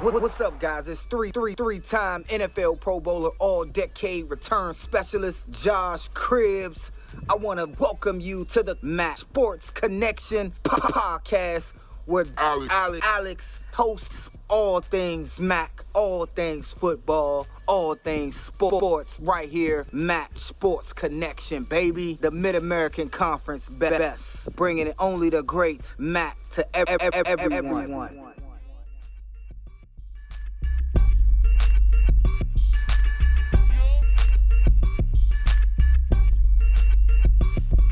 What's up, guys? It's three-time NFL Pro Bowler, all-decade return specialist, Josh Cribbs. I want to welcome you to the Mac Sports Connection podcast, where Alex hosts all things Mac, all things football, all things sports, right here, Mac Sports Connection, baby. The Mid-American Conference best, bringing it only the great Mac to everyone.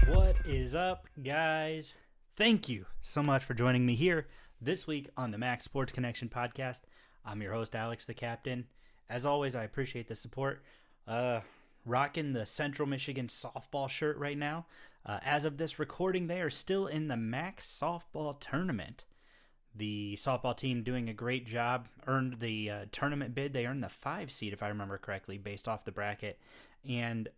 What is up, guys? Thank you so much for joining me here this week on the Mac Sports Connection podcast. I'm your host, Alex the Captain. As always, I appreciate the support. Rocking the Central Michigan softball shirt right now. As of this recording, they are still in the Mac softball tournament. The softball team doing a great job, earned the tournament bid. They earned the 5 seed, if I remember correctly, based off the bracket. And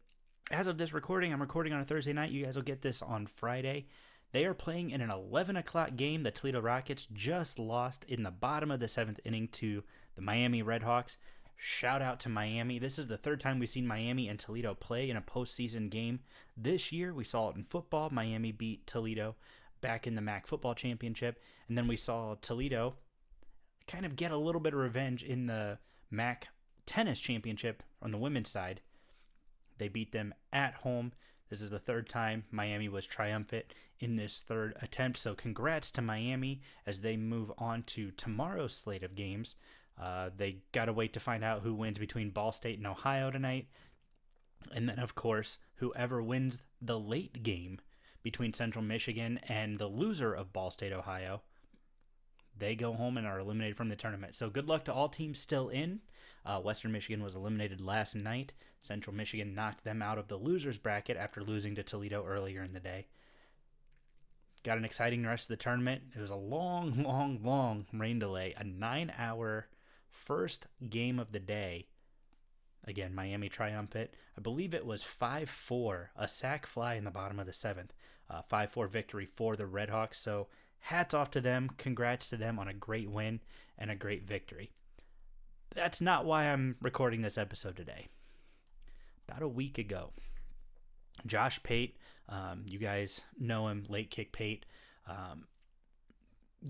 as of this recording, I'm recording on a Thursday night. You guys will get this on Friday. They are playing in an 11 o'clock game. The Toledo Rockets just lost in the bottom of the 7th inning to the Miami Redhawks. Shout out to Miami. This is the third time we've seen Miami and Toledo play in a postseason game this year. We saw it in football. Miami beat Toledo back in the MAC football championship. And then we saw Toledo kind of get a little bit of revenge in the MAC tennis championship on the women's side. They beat them at home. This is the third time Miami was triumphant in this third attempt. So congrats to Miami as they move on to tomorrow's slate of games. They got to wait to find out who wins between Ball State and Ohio tonight. And then, of course, whoever wins the late game between Central Michigan and the loser of Ball State, Ohio, they go home and are eliminated from the tournament. So good luck to all teams still in. Western Michigan was eliminated last night. Central Michigan knocked them out of the losers bracket after losing to Toledo earlier in the day. Got an exciting rest of the tournament. It was a long rain delay. A 9-hour first game of the day. Again, Miami triumphant. I believe it was 5-4, a sack fly in the bottom of the 7th. 5-4 victory for the Redhawks. So hats off to them. Congrats to them on a great win and a great victory. That's not why I'm recording this episode today. About a week ago, Josh Pate, you guys know him, Late Kick Pate,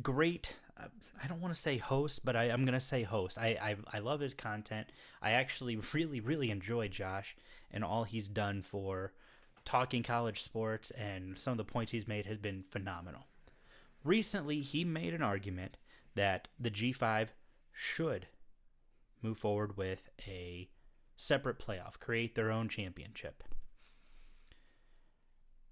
great, I don't want to say host, but I'm going to say host. I love his content. I actually really enjoy Josh, and all he's done for talking college sports, and some of the points he's made has been phenomenal. Recently, he made an argument that the G5 should move forward with a separate playoff, create their own championship.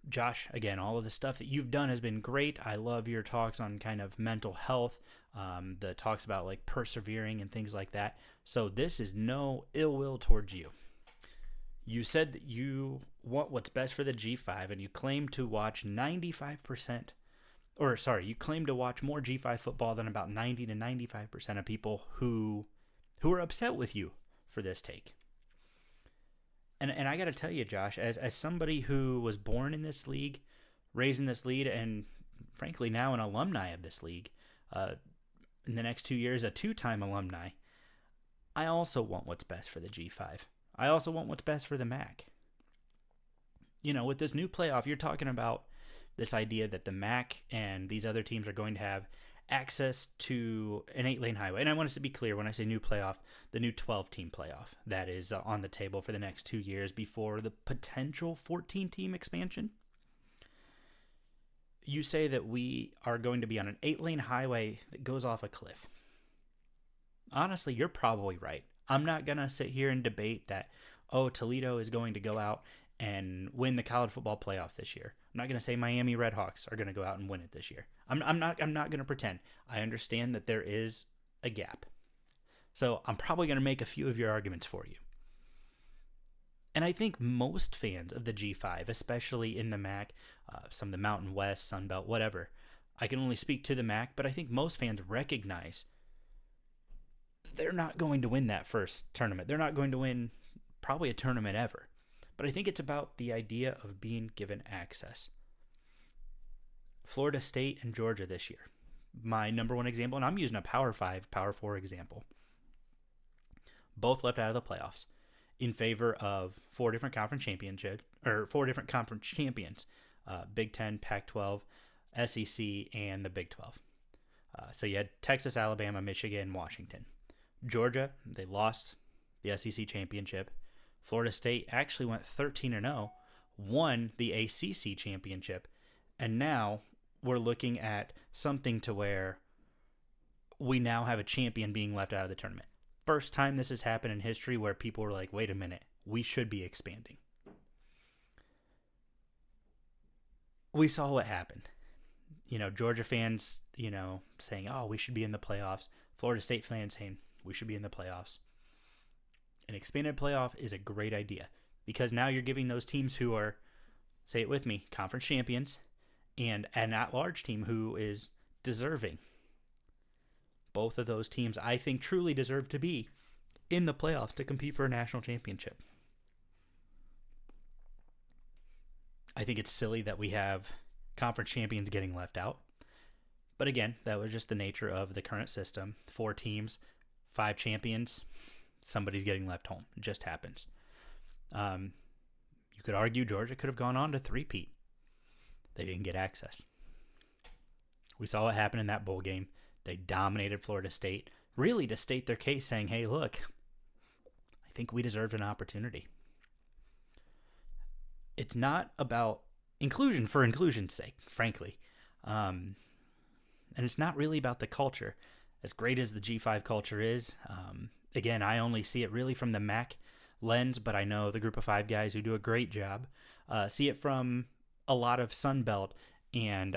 Josh, again, all of the stuff that you've done has been great. I love your talks on kind of mental health, the talks about like persevering and things like that. So this is no ill will towards you. You said that you want what's best for the G5, and you claim to watch you claim to watch more G5 football than about 90 to 95% of people who are upset with you for this take. And I got to tell you, Josh, as somebody who was born in this league, raised in this league, and frankly now an alumni of this league, in the next 2 years, a 2-time alumni, I also want what's best for the G5. I also want what's best for the MAC. You know, with this new playoff, you're talking about this idea that the MAC and these other teams are going to have access to an 8-lane highway. And I want us to be clear when I say new playoff, the new 12-team playoff that is on the table for the next 2 years before the potential 14-team expansion. You say that we are going to be on an 8-lane highway that goes off a cliff. Honestly, you're probably right. I'm not going to sit here and debate that, Toledo is going to go out and win the college football playoff this year. I'm not going to say Miami Redhawks are going to go out and win it this year. I'm not going to pretend. I understand that there is a gap. So I'm probably going to make a few of your arguments for you. And I think most fans of the G5, especially in the MAC, some of the Mountain West, Sun Belt, whatever, I can only speak to the MAC, but I think most fans recognize they're not going to win that first tournament. They're not going to win probably a tournament ever. But I think it's about the idea of being given access. Florida State and Georgia this year, my number one example, and I'm using a Power 5, Power 4 example. Both left out of the playoffs in favor of four different conference champions, Big 10, Pac-12, SEC, and the Big 12. So you had Texas, Alabama, Michigan, Washington. Georgia, they lost the SEC championship. Florida State actually went 13-0, won the ACC championship, and now we're looking at something to where we now have a champion being left out of the tournament. First time this has happened in history where people were like, wait a minute, we should be expanding. We saw what happened. Georgia fans, saying, oh, we should be in the playoffs. Florida State fans saying, we should be in the playoffs. An expanded playoff is a great idea because now you're giving those teams who are, say it with me, conference champions, and an at-large team who is deserving. Both of those teams, I think, truly deserve to be in the playoffs to compete for a national championship. I think it's silly that we have conference champions getting left out. But again, that was just the nature of the current system. 4 teams, 5 champions, somebody's getting left home. It just happens. You could argue Georgia could have gone on to three-peat. They didn't get access. We saw what happened in that bowl game. They dominated Florida State, really to state their case, saying, hey, look, I think we deserved an opportunity. It's not about inclusion for inclusion's sake, frankly. And it's not really about the culture. As great as the G5 culture is, again, I only see it really from the MAC lens, but I know the group of 5 guys who do a great job see it from a lot of Sun Belt and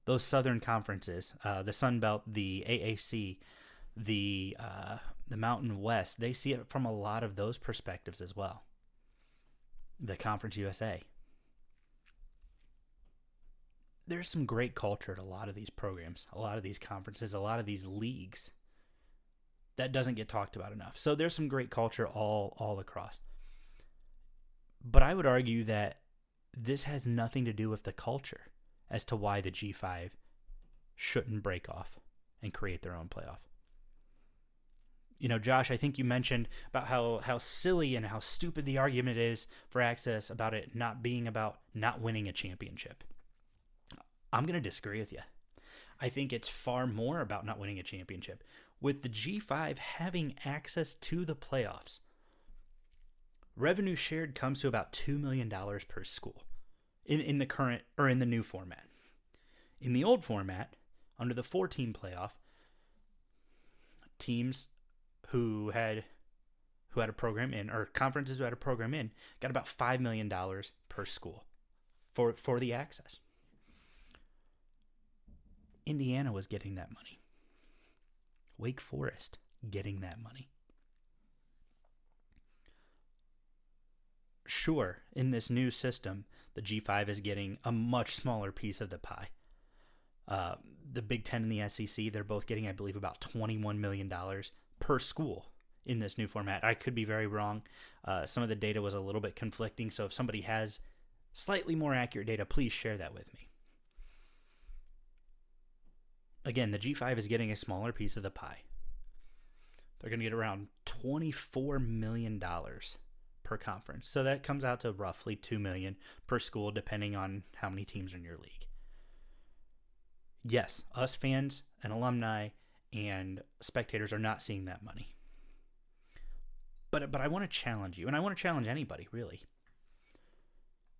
those Southern conferences, the Sun Belt, the AAC, the Mountain West. They see it from a lot of those perspectives as well. The Conference USA. There's some great culture at a lot of these programs, a lot of these conferences, a lot of these leagues that doesn't get talked about enough. So there's some great culture all across. But I would argue that this has nothing to do with the culture as to why the G5 shouldn't break off and create their own playoff. Josh, I think you mentioned about how silly and how stupid the argument is for access about it not being about not winning a championship. I'm going to disagree with you. I think it's far more about not winning a championship. With the G5 having access to the playoffs, revenue shared comes to about $2 million per school in the current or in the new format. In the old format, under the 4-team playoff, teams who had a program in, or conferences who had a program in, got about $5 million per school for the access. Indiana was getting that money. Wake Forest getting that money. Sure, in this new system, the G5 is getting a much smaller piece of the pie. The Big 10 and the SEC, they're both getting, I believe, about $21 million per school in this new format. I could be very wrong. Some of the data was a little bit conflicting, so if somebody has slightly more accurate data, please share that with me. Again, the G5 is getting a smaller piece of the pie. They're going to get around $24 million per conference. So that comes out to roughly $2 million per school, depending on how many teams are in your league. Yes, us fans and alumni and spectators are not seeing that money. But I want to challenge you, and I want to challenge anybody, really.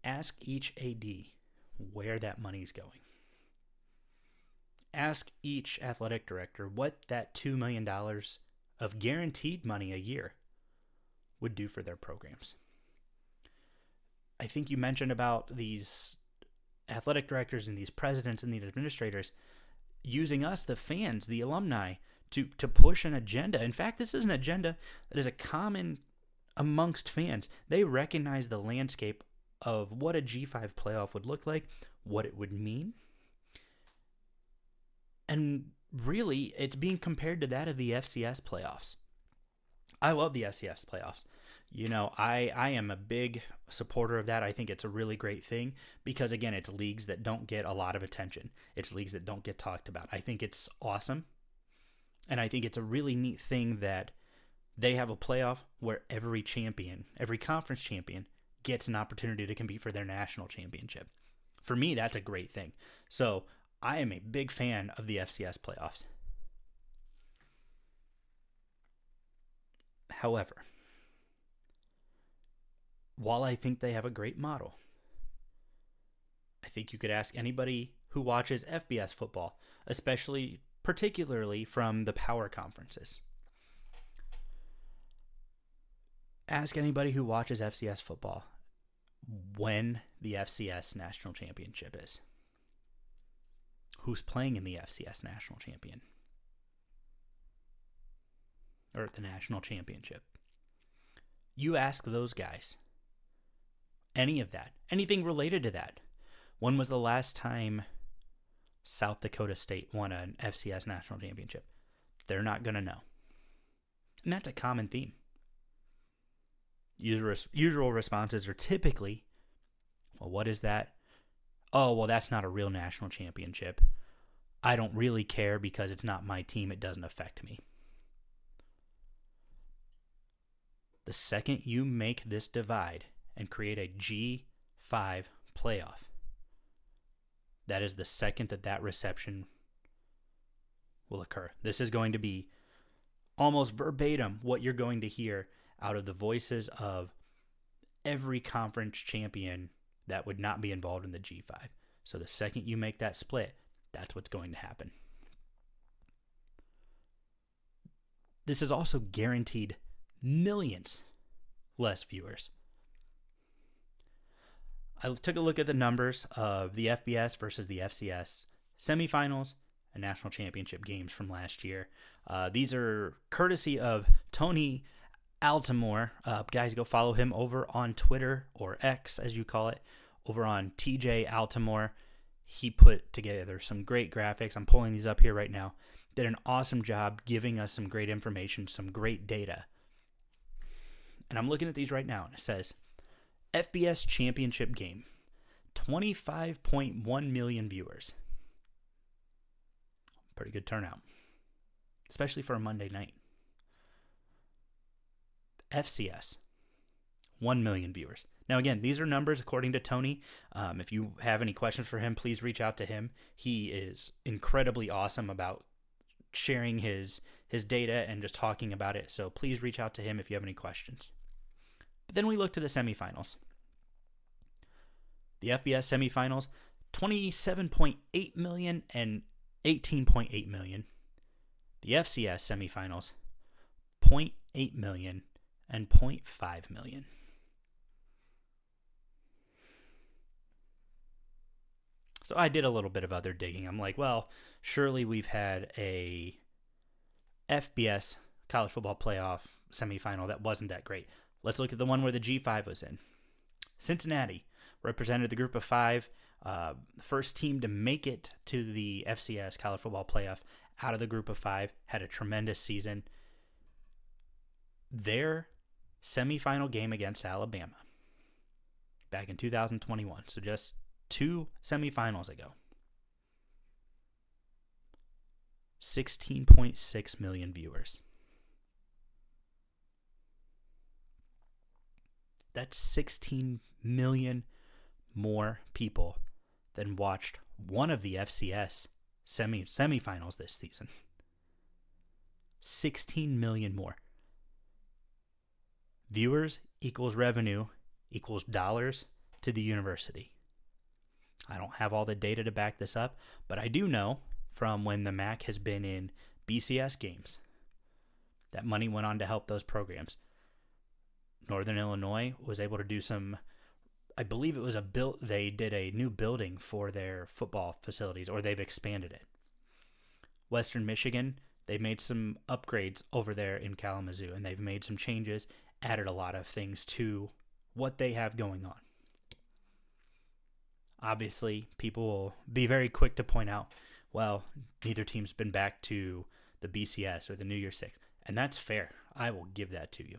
Ask each AD where that money is going. Ask each athletic director what that $2 million of guaranteed money a year would do for their programs. I think you mentioned about these athletic directors and these presidents and these administrators using us, the fans, the alumni, to push an agenda. In fact, this is an agenda that is a common amongst fans. They recognize the landscape of what a G5 playoff would look like, what it would mean. And really, it's being compared to that of the FCS playoffs. I love the FCS playoffs I am a big supporter of that. I think it's a really great thing because, again, it's leagues that don't get a lot of attention. It's leagues that don't get talked about. I think it's awesome. And I think it's a really neat thing that they have a playoff where every conference champion, gets an opportunity to compete for their national championship. For me, that's a great thing. So I am a big fan of the FCS playoffs. However, while I think they have a great model, I think you could ask anybody who watches FBS football, particularly from the power conferences. Ask anybody who watches FCS football when the FCS national championship is. Who's playing in the FCS national champion? Or the national championship? You ask those guys. Any of that. Anything related to that. When was the last time South Dakota State won an FCS national championship? They're not going to know. And that's a common theme. Usual responses are typically, well, what is that? Oh, well, that's not a real national championship. I don't really care because it's not my team. It doesn't affect me. The second you make this divide and create a G5 playoff, that is the second that reception will occur. This is going to be almost verbatim what you're going to hear out of the voices of every conference champion that would not be involved in the G5. So the second you make that split, that's what's going to happen. This is also guaranteed millions less viewers. I took a look at the numbers of the FBS versus the FCS semifinals and national championship games from last year. These are courtesy of Tony Altimore. Guys, go follow him over on Twitter, or X as you call it, over on TJ Altimore. He put together some great graphics. I'm pulling these up here right now. Did an awesome job giving us some great information, some great data. And I'm looking at these right now, and it says FBS championship game, 25.1 million viewers. Pretty good turnout, especially for a Monday night. FCS, 1 million viewers. Now, again, these are numbers according to Tony. If you have any questions for him, please reach out to him. He is incredibly awesome about sharing his data and just talking about it. So please reach out to him if you have any questions. But then we look to the semifinals. The FBS semifinals, 27.8 million and 18.8 million. The FCS semifinals, 0.8 million and 0.5 million. So I did a little bit of other digging. I'm like, well, surely we've had a FBS college football playoff semifinal that wasn't that great. Let's look at the one where the G5 was in. Cincinnati represented the group of five, first team to make it to the FCS college football playoff out of the group of five, had a tremendous season. Their semifinal game against Alabama back in 2021, so just 2 semifinals ago, 16.6 million viewers. That's 16 million more people than watched one of the FCS semifinals this season. 16 million more. Viewers equals revenue equals dollars to the university. I don't have all the data to back this up, but I do know from when the MAC has been in BCS games that money went on to help those programs. Northern Illinois was able to do some, I believe it was they did a new building for their football facilities, or they've expanded it. Western Michigan, they made some upgrades over there in Kalamazoo, and they've made some changes, added a lot of things to what they have going on. Obviously, people will be very quick to point out, well, neither team's been back to the BCS or the New Year's Six, and that's fair. I will give that to you.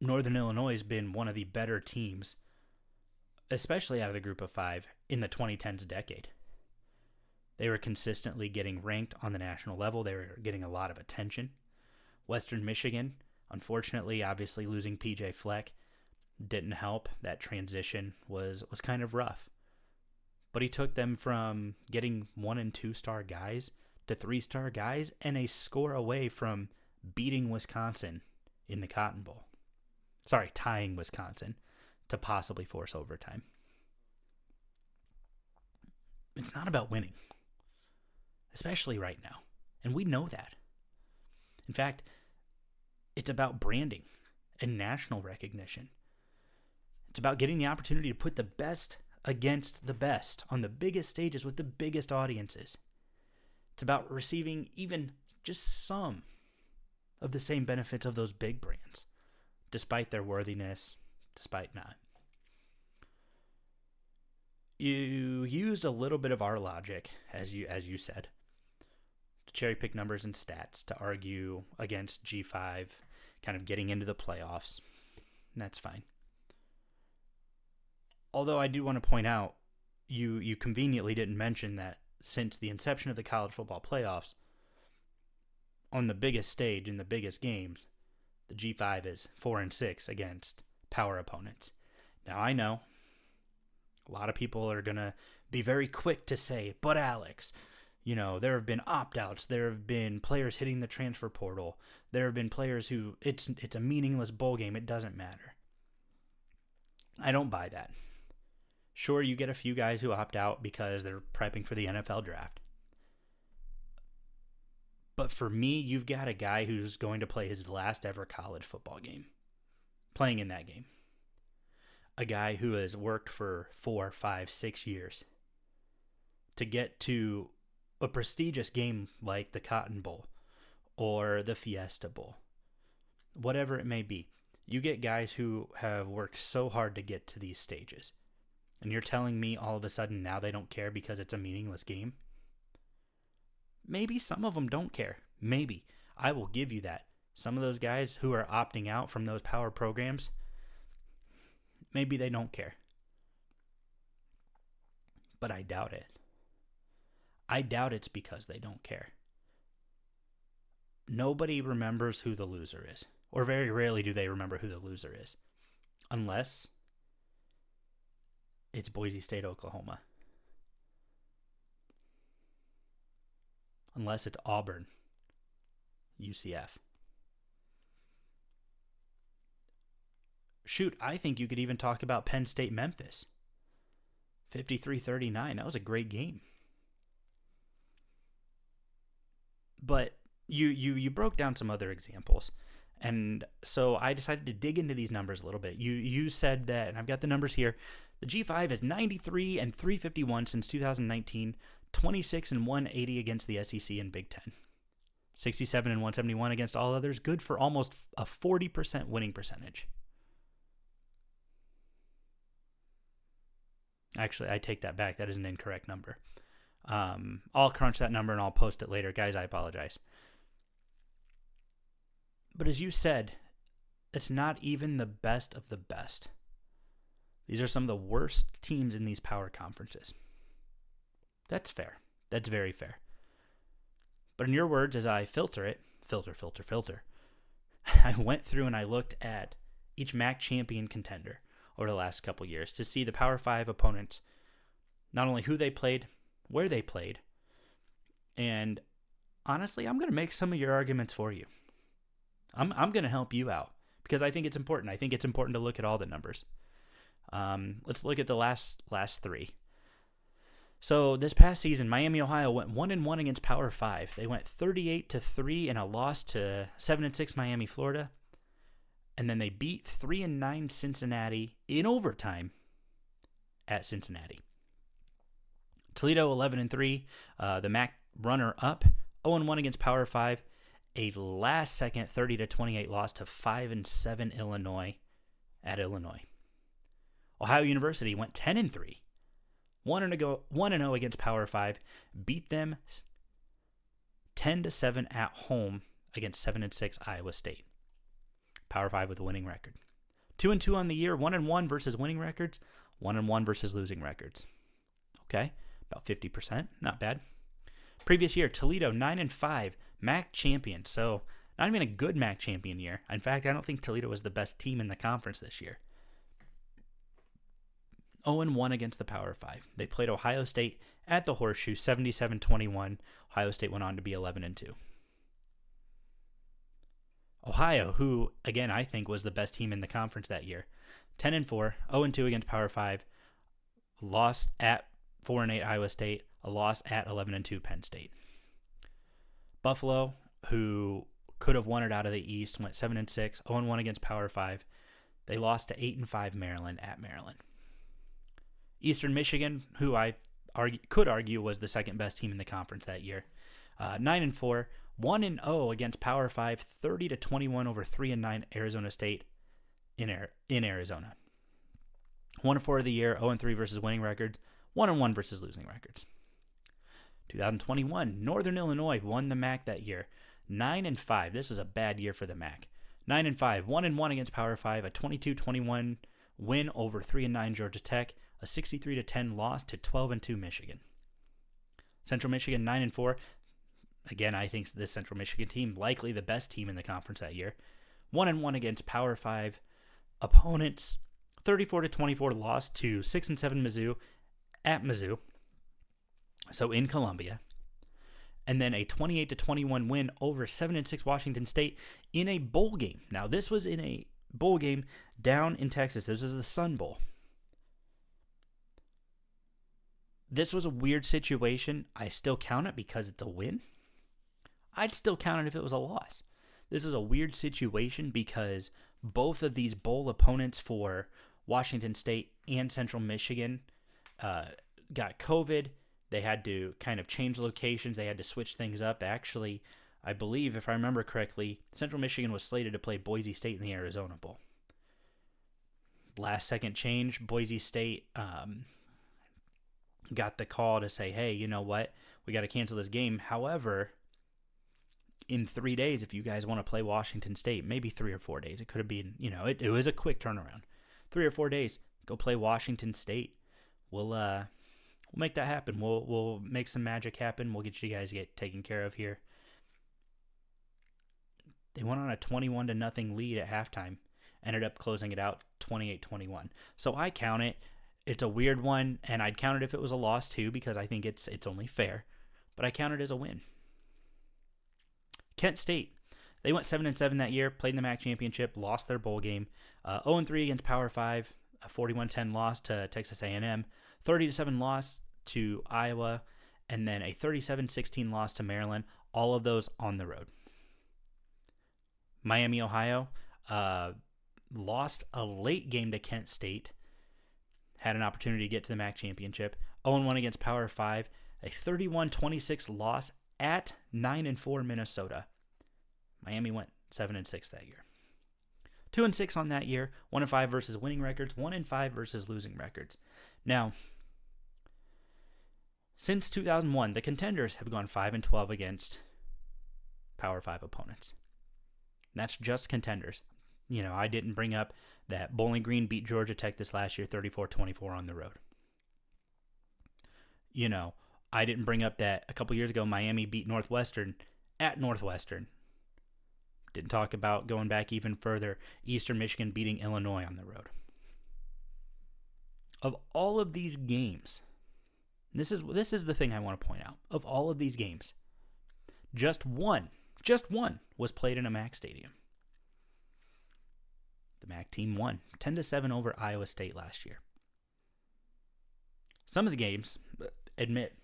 Northern Illinois has been one of the better teams, especially out of the group of five, in the 2010s decade. They were consistently getting ranked on the national level. They were getting a lot of attention. Western Michigan, unfortunately, obviously losing PJ Fleck didn't help. That transition was kind of rough. But he took them from getting 1 and 2 star guys to 3-star guys and a score away from beating Wisconsin in the Cotton Bowl. Sorry, tying Wisconsin to possibly force overtime. It's not about winning, especially right now. And we know that. In fact, it's about branding and national recognition. It's about getting the opportunity to put the best against the best on the biggest stages with the biggest audiences. It's about receiving even just some of the same benefits of those big brands, despite their worthiness, despite not. You used a little bit of our logic, as you said, to cherry pick numbers and stats to argue against G5 kind of getting into the playoffs. And that's fine. Although I do want to point out, you conveniently didn't mention that since the inception of the college football playoffs, on the biggest stage in the biggest games, the G5 is 4-6 against power opponents. Now I know a lot of people are going to be very quick to say, but Alex, there have been opt-outs. There have been players hitting the transfer portal. There have been players who, it's a meaningless bowl game. It doesn't matter. I don't buy that. Sure, you get a few guys who opt out because they're prepping for the NFL draft. But for me, you've got a guy who's going to play his last ever college football game, playing in that game. A guy who has worked for 4, 5, 6 years to get to a prestigious game like the Cotton Bowl or the Fiesta Bowl, whatever it may be. You get guys who have worked so hard to get to these stages. And you're telling me all of a sudden now they don't care because it's a meaningless game? Maybe some of them don't care. Maybe. I will give you that. Some of those guys who are opting out from those power programs, maybe they don't care. But I doubt it. I doubt it's because they don't care. Nobody remembers who the loser is. Or very rarely do they remember who the loser is. Unless it's Boise State, Oklahoma. Unless it's Auburn, UCF. Shoot, I think you could even talk about Penn State, Memphis. 53-39. That was a great game. But you broke down some other examples. And so I decided to dig into these numbers a little bit. You said that, and I've got the numbers here, the G5 is 93-351 since 2019, 26-180 against the SEC and Big Ten, 67-171 against all others, good for almost a 40% winning percentage. Actually, I take that back. That is an incorrect number. I'll crunch that number and I'll post it later. Guys, I apologize. But as you said, it's not even the best of the best. These are some of the worst teams in these power conferences. That's fair. That's very fair. But in your words, as I filter, I went through and I looked at each MAC champion contender over the last couple years to see the Power 5 opponents, not only who they played, where they played, and honestly, I'm going to make some of your arguments for you. I'm going to help you out because I think it's important. I think it's important to look at all the numbers. Let's look at the last three. So this past season, Miami, Ohio went 1-1 against Power 5. They went 38-3 in a loss to 7-6 Miami, Florida. And then they beat 3-9 Cincinnati in overtime at Cincinnati. Toledo 11-3, the MAC runner-up, 0-1 against Power 5. A last-second 30-28 loss to 5-7 Illinois at Illinois. Ohio University went 10-3, 1-0 against Power 5, beat them 10-7 at home against 7-6 Iowa State. Power 5 with a winning record. 2-2 on the year, 1-1 versus winning records, 1-1 versus losing records. Okay, about 50%, not bad. Previous year, Toledo 9-5, MAC champion. So not even a good MAC champion year. In fact, I don't think Toledo was the best team in the conference this year. 0-1 against the Power 5. They played Ohio State at the Horseshoe, 77-21. Ohio State went on to be 11-2. Ohio, who, again, I think was the best team in the conference that year, 10-4, 0-2 against Power 5, lost at 4-8 Iowa State, a loss at 11-2 Penn State. Buffalo, who could have won it out of the East, went 7-6, 0-1 against Power 5. They lost to 8-5 Maryland at Maryland. Eastern Michigan, who I could argue was the second best team in the conference that year, 9-4, 1-0 against Power 5, 30-21 over 3-9 Arizona State in Arizona. 1-4 of the year, 0-3 versus winning records, 1-1 versus losing records. 2021, Northern Illinois won the MAC that year, 9-5. This is a bad year for the MAC. 9-5, 1-1 against Power 5, a 22-21 win over 3-9 Georgia Tech, a 63-10 loss to 12-2 Michigan. Central Michigan 9-4. Again, I think this Central Michigan team likely the best team in the conference that year. 1-1 against Power 5 opponents. 34-24 loss to 6-7 Mizzou at Mizzou. So in Columbia. And then a 28-21 win over 7-6 Washington State in a bowl game. Now this was in a bowl game down in Texas. This is the Sun Bowl. This was a weird situation. I still count it because it's a win. I'd still count it if it was a loss. This is a weird situation because both of these bowl opponents for Washington State and Central Michigan got COVID. They had to kind of change locations. They had to switch things up. Actually, I believe, if I remember correctly, Central Michigan was slated to play Boise State in the Arizona Bowl. Last second change, Boise State got the call to say, hey, you know what? We got to cancel this game. However, in 3 days, if you guys want to play Washington State, maybe 3 or 4 days. It could have been, it was a quick turnaround. 3 or 4 days, go play Washington State. We'll make that happen. We'll make some magic happen. We'll get you guys taken care of here. They went on a 21-0 lead at halftime. Ended up closing it out 28-21. So I count it. It's a weird one, and I'd count it if it was a loss too, because I think it's only fair. But I count it as a win. Kent State, they went 7-7 that year, played in the MAC championship, lost their bowl game. 0-3 against Power 5, a 41-10 loss to Texas A&M, 30-7 loss to Iowa, and then a 37-16 loss to Maryland. All of those on the road. Miami, Ohio, lost a late game to Kent State. Had an opportunity to get to the MAC championship. 0-1 against Power 5. A 31-26 loss at 9-4 Minnesota. Miami went 7-6 that year. 2-6 on that year. 1-5 versus winning records. 1-5 versus losing records. Now, since 2001, the contenders have gone 5-12 against Power 5 opponents. And that's just contenders. I didn't bring up that Bowling Green beat Georgia Tech this last year 34-24 on the road. I didn't bring up that a couple years ago Miami beat Northwestern at Northwestern. Didn't talk about going back even further, Eastern Michigan beating Illinois on the road. Of all of these games, this is the thing I want to point out. Of all of these games, just one was played in a MAC stadium. The MAC team won 10-7 over Iowa State last year. Some of the games, admit,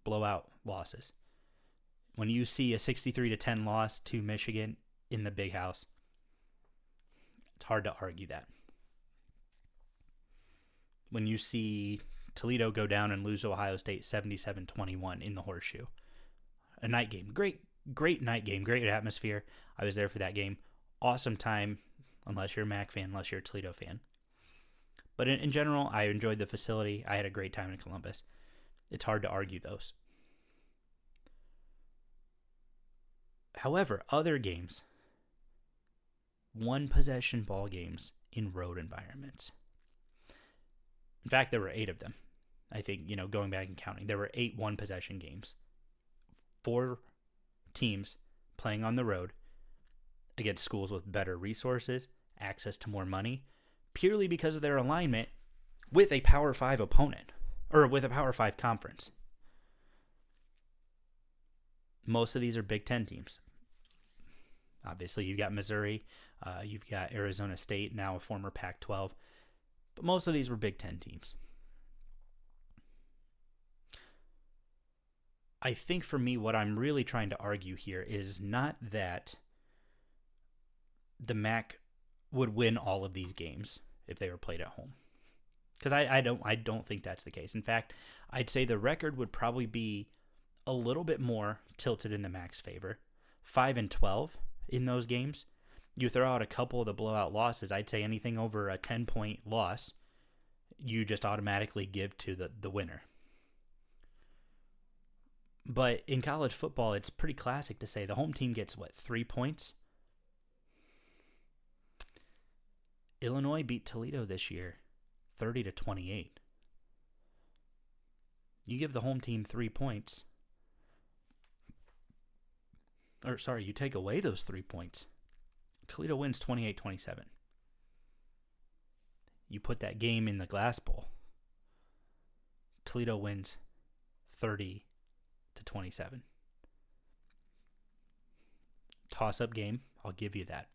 blowout losses. When you see a 63-10 loss to Michigan in the Big House, it's hard to argue that. When you see Toledo go down and lose to Ohio State 77-21 in the Horseshoe, a night game, great night game, great atmosphere. I was there for that game. Awesome time. Unless you're a MAC fan, unless you're a Toledo fan. But in general, I enjoyed the facility. I had a great time in Columbus. It's hard to argue those. However, other games, one-possession ball games in road environments. In fact, there were 8 of them. I think, going back and counting, there were 8 one-possession games. 4 teams playing on the road against schools with better resources, access to more money, purely because of their alignment with a Power 5 opponent, or with a Power 5 conference. Most of these are Big Ten teams. Obviously, you've got Missouri, you've got Arizona State, now a former Pac-12, but most of these were Big Ten teams. I think for me, what I'm really trying to argue here is not that the MAC would win all of these games if they were played at home, because I don't think that's the case. In fact, I'd say the record would probably be a little bit more tilted in the MAC's favor. 5-12 in those games. You throw out a couple of the blowout losses, I'd say anything over a 10-point loss, you just automatically give to the winner. But in college football, it's pretty classic to say the home team gets, 3 points? Illinois beat Toledo this year, 30-28. You give the home team 3 points. You take away those 3 points. Toledo wins 28-27. You put that game in the Glass Bowl. Toledo wins 30-27. Toss-up game, I'll give you that.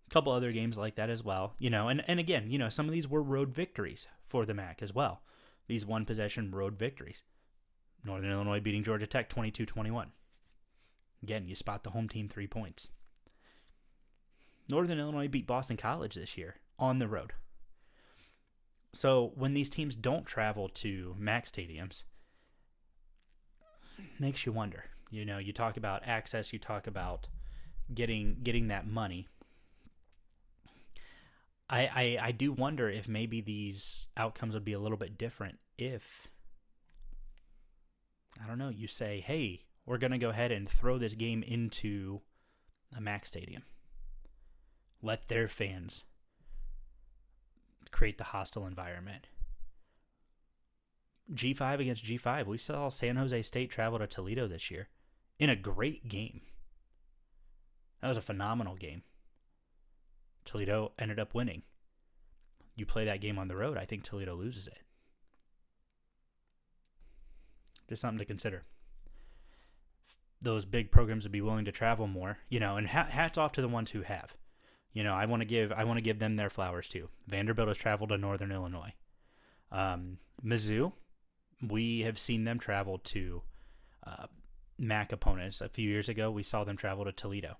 A couple other games like that as well. And again, some of these were road victories for the MAC as well. These one-possession road victories. Northern Illinois beating Georgia Tech 22-21. Again, you spot the home team 3 points. Northern Illinois beat Boston College this year on the road. So when these teams don't travel to MAC stadiums, makes you wonder. You talk about access, you talk about getting that money. I do wonder if maybe these outcomes would be a little bit different if, I don't know, you say, hey, we're going to go ahead and throw this game into a MAC stadium. Let their fans create the hostile environment. G5 against G5. We saw San Jose State travel to Toledo this year in a great game. That was a phenomenal game. Toledo ended up winning. You play that game on the road, I think Toledo loses it. Just something to consider. Those big programs would be willing to travel more, and hats off to the ones who have. I want to give them their flowers too. Vanderbilt has traveled to Northern Illinois. Mizzou, we have seen them travel to MAC opponents. A few years ago, we saw them travel to Toledo.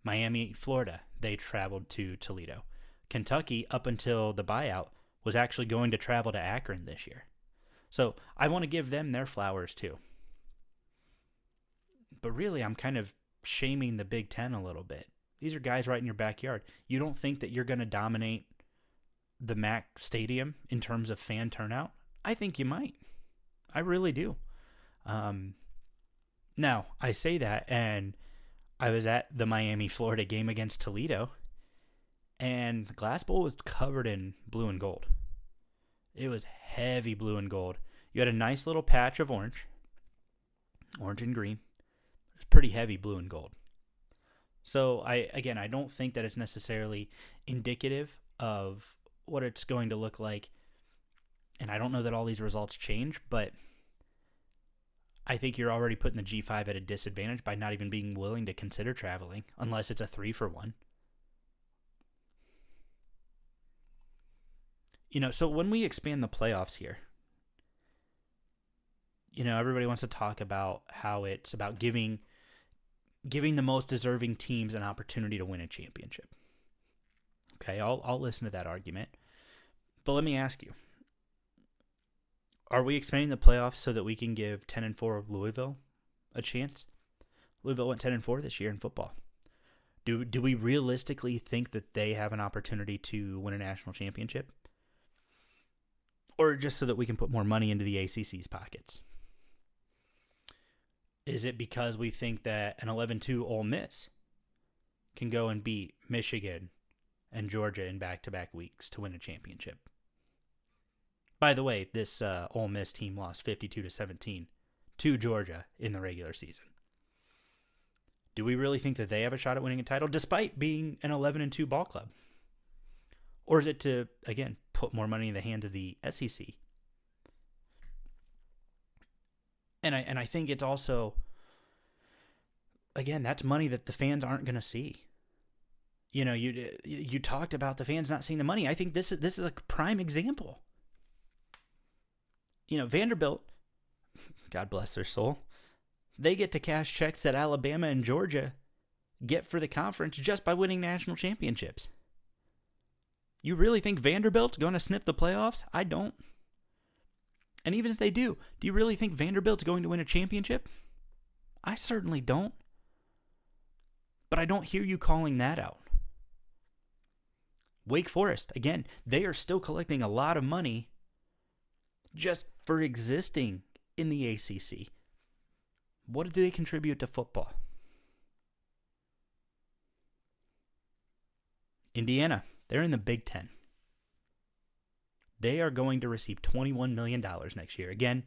Miami, Florida, they traveled to Toledo. Kentucky, up until the buyout, was actually going to travel to Akron this year. So I want to give them their flowers too. But really, I'm kind of shaming the Big Ten a little bit. These are guys right in your backyard. You don't think that you're going to dominate the MAC stadium in terms of fan turnout? I think you might. I really do. Now, I say that, and I was at the Miami, Florida game against Toledo, and the Glass Bowl was covered in blue and gold. It was heavy blue and gold. You had a nice little patch of orange and green. It was pretty heavy blue and gold. So, I don't think that it's necessarily indicative of what it's going to look like. And I don't know that all these results change, but I think you're already putting the G5 at a disadvantage by not even being willing to consider traveling, unless it's a 3-for-1. So when we expand the playoffs here, everybody wants to talk about how it's about giving the most deserving teams an opportunity to win a championship. Okay, I'll listen to that argument. But let me ask you, are we expanding the playoffs so that we can give 10-4 of Louisville a chance? Louisville went 10-4 this year in football. Do we realistically think that they have an opportunity to win a national championship? Or just so that we can put more money into the ACC's pockets? Is it because we think that an 11-2 Ole Miss can go and beat Michigan, and Georgia in back-to-back weeks to win a championship. By the way, this Ole Miss team lost 52-17 to Georgia in the regular season. Do we really think that they have a shot at winning a title despite being an 11-2 ball club? Or is it to, again, put more money in the hand of the SEC? And I think it's also, again, that's money that the fans aren't going to see. You know, you talked about the fans not seeing the money. I think this is a prime example. You know, Vanderbilt, God bless their soul, they get to cash checks that Alabama and Georgia get for the conference just by winning national championships. You really think Vanderbilt's going to snip the playoffs? I don't. And even if they do you really think Vanderbilt's going to win a championship? I certainly don't. But I don't hear you calling that out. Wake Forest, again, they are still collecting a lot of money just for existing in the ACC. What do they contribute to football? Indiana, they're in the Big Ten. They are going to receive $21 million next year. Again,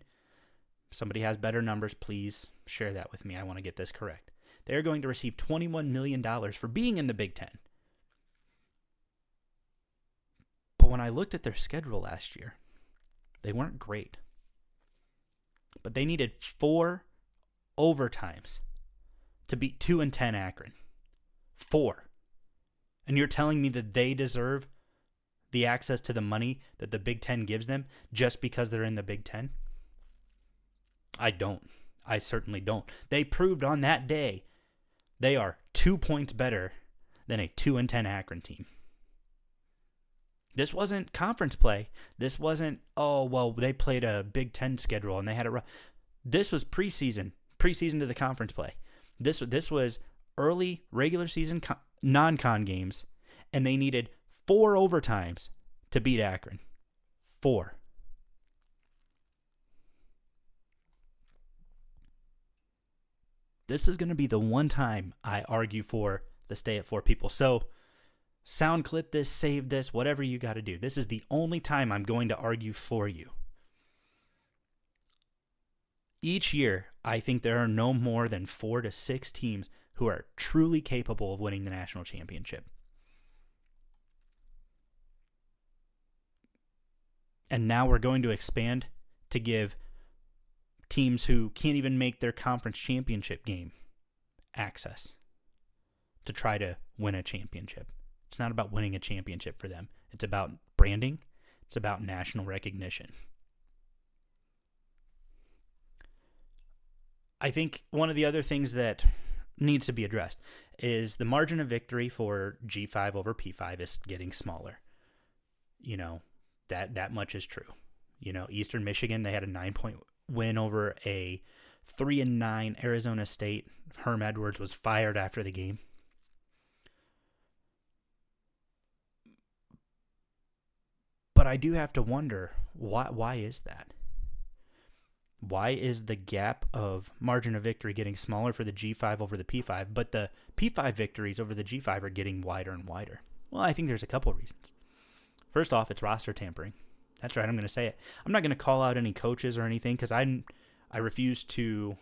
if somebody has better numbers, please share that with me. I want to get this correct. They're going to receive $21 million for being in the Big Ten. But when I looked at their schedule last year, they weren't great. But they needed 4 overtimes to beat 2-10 Akron. 4. And you're telling me that they deserve the access to the money that the Big Ten gives them just because they're in the Big Ten? I don't. I certainly don't. They proved on that day they are 2 points better than a 2-10 Akron team. This wasn't conference play. This wasn't, they played a Big Ten schedule and they had a. This was preseason to the conference play. This was early regular season non-con games, and they needed 4 overtimes to beat Akron. 4. This is going to be the one time I argue for the stay at 4 people. So, sound clip this, save this, whatever you got to do. This is the only time I'm going to argue for you. Each year, I think there are no more than 4 to 6 teams who are truly capable of winning the national championship. And now we're going to expand to give teams who can't even make their conference championship game access to try to win a championship. It's not about winning a championship for them. It's about branding. It's about national recognition. I think one of the other things that needs to be addressed is the margin of victory for G5 over P5 is getting smaller. You know, that much is true. You know, Eastern Michigan, they had a 9-point win over a 3-9 Arizona State. Herm Edwards was fired after the game. But I do have to wonder, why is that? Why is the gap of margin of victory getting smaller for the G5 over the P5, but the P5 victories over the G5 are getting wider and wider? Well, I think there's a couple reasons. First off, it's roster tampering. That's right, I'm going to say it. I'm not going to call out any coaches or anything because I refuse to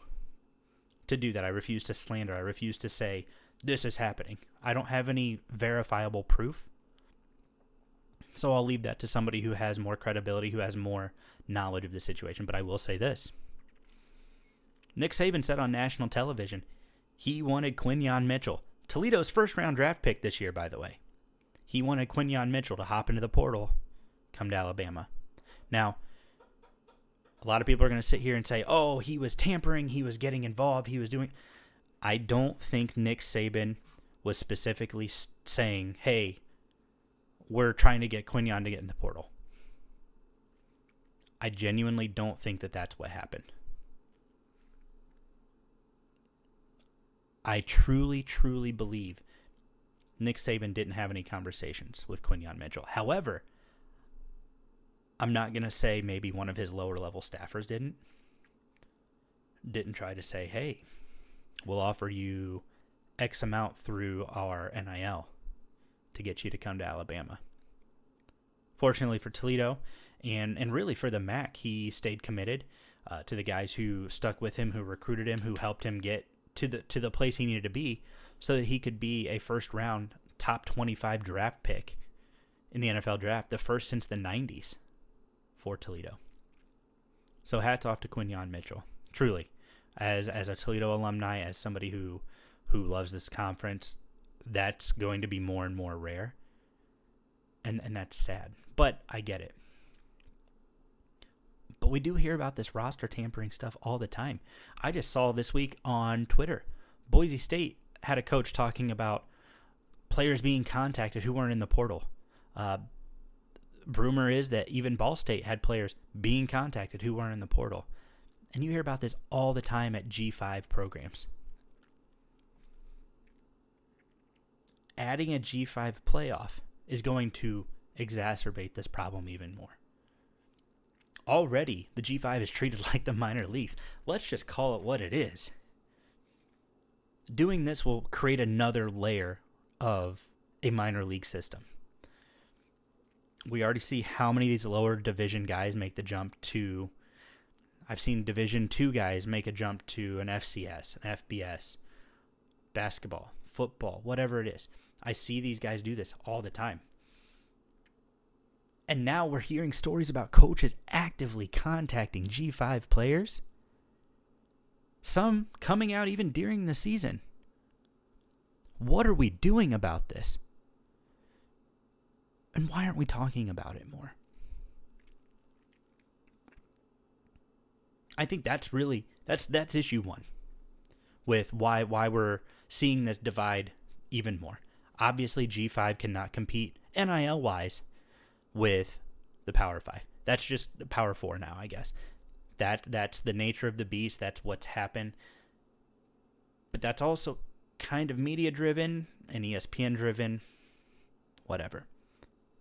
do that. I refuse to slander. I refuse to say this is happening. I don't have any verifiable proof. So I'll leave that to somebody who has more credibility, who has more knowledge of the situation. But I will say this. Nick Saban said on national television he wanted Quinyon Mitchell, Toledo's first-round draft pick this year, by the way. He wanted Quinyon Mitchell to hop into the portal, come to Alabama. Now, a lot of people are going to sit here and say, oh, he was tampering, he was getting involved, he was doing... I don't think Nick Saban was specifically saying, hey, we're trying to get Quinyon to get in the portal. I genuinely don't think that that's what happened. I truly, truly believe Nick Saban didn't have any conversations with Quinyon Mitchell. However, I'm not going to say maybe one of his lower-level staffers didn't try to say, hey, we'll offer you X amount through our NIL. to get you to come to Alabama. Fortunately for Toledo, and really for the MAC, he stayed committed to the guys who stuck with him, who recruited him, who helped him get to the place he needed to be so that he could be a first-round top 25 draft pick in the NFL draft, the first since the 90s for Toledo. So hats off to Quinyon Mitchell, truly. As a Toledo alumni, as somebody who loves this conference, that's going to be more and more rare. And that's sad. But I get it. But we do hear about this roster tampering stuff all the time. I just saw this week on Twitter, Boise State had a coach talking about players being contacted who weren't in the portal. Rumor is that even Ball State had players being contacted who weren't in the portal. And you hear about this all the time at G5 programs. Adding a G5 playoff is going to exacerbate this problem even more. Already, the G5 is treated like the minor leagues. Let's just call it what it is. Doing this will create another layer of a minor league system. We already see how many of these lower division guys make the jump to... I've seen Division II guys make a jump to an FCS, an FBS, basketball, football, whatever it is. I see these guys do this all the time. And now we're hearing stories about coaches actively contacting G5 players. Some coming out even during the season. What are we doing about this? And why aren't we talking about it more? I think that's really, that's issue one with why we're seeing this divide even more. Obviously, G5 cannot compete NIL-wise with the Power 5. That's just the Power 4 now, I guess. That's the nature of the beast. That's what's happened. But that's also kind of media-driven and ESPN-driven, whatever.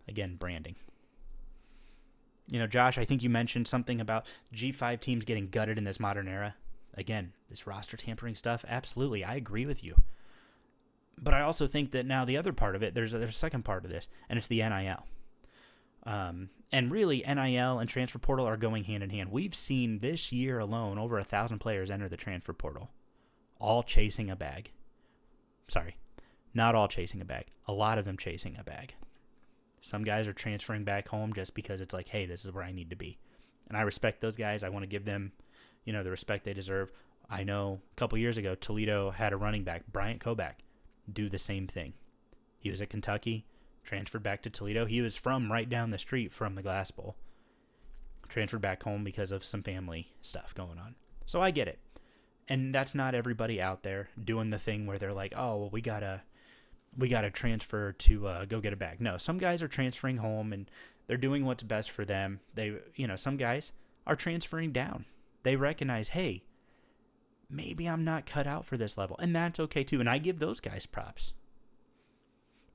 Again, branding. You know, Josh, I think you mentioned something about G5 teams getting gutted in this modern era. Again, this roster tampering stuff, absolutely, I agree with you. But I also think that now the other part of it, there's a second part of this, and it's the NIL. And really, NIL and transfer portal are going hand in hand. We've seen this year alone over 1,000 players enter the transfer portal, all chasing a bag. Sorry, not all chasing a bag. A lot of them chasing a bag. Some guys are transferring back home just because it's like, hey, this is where I need to be. And I respect those guys. I want to give them, the respect they deserve. I know a couple years ago, Toledo had a running back, Bryant Koback, do the same thing. He was at Kentucky, transferred back to Toledo. He was from right down the street from the Glass Bowl. Transferred back home because of some family stuff going on. So I get it. And that's not everybody out there doing the thing where they're like, oh, well, we gotta transfer to go get a bag. No, some guys are transferring home and they're doing what's best for them. Some guys are transferring down. They recognize, hey, maybe I'm not cut out for this level. And that's okay too. And I give those guys props.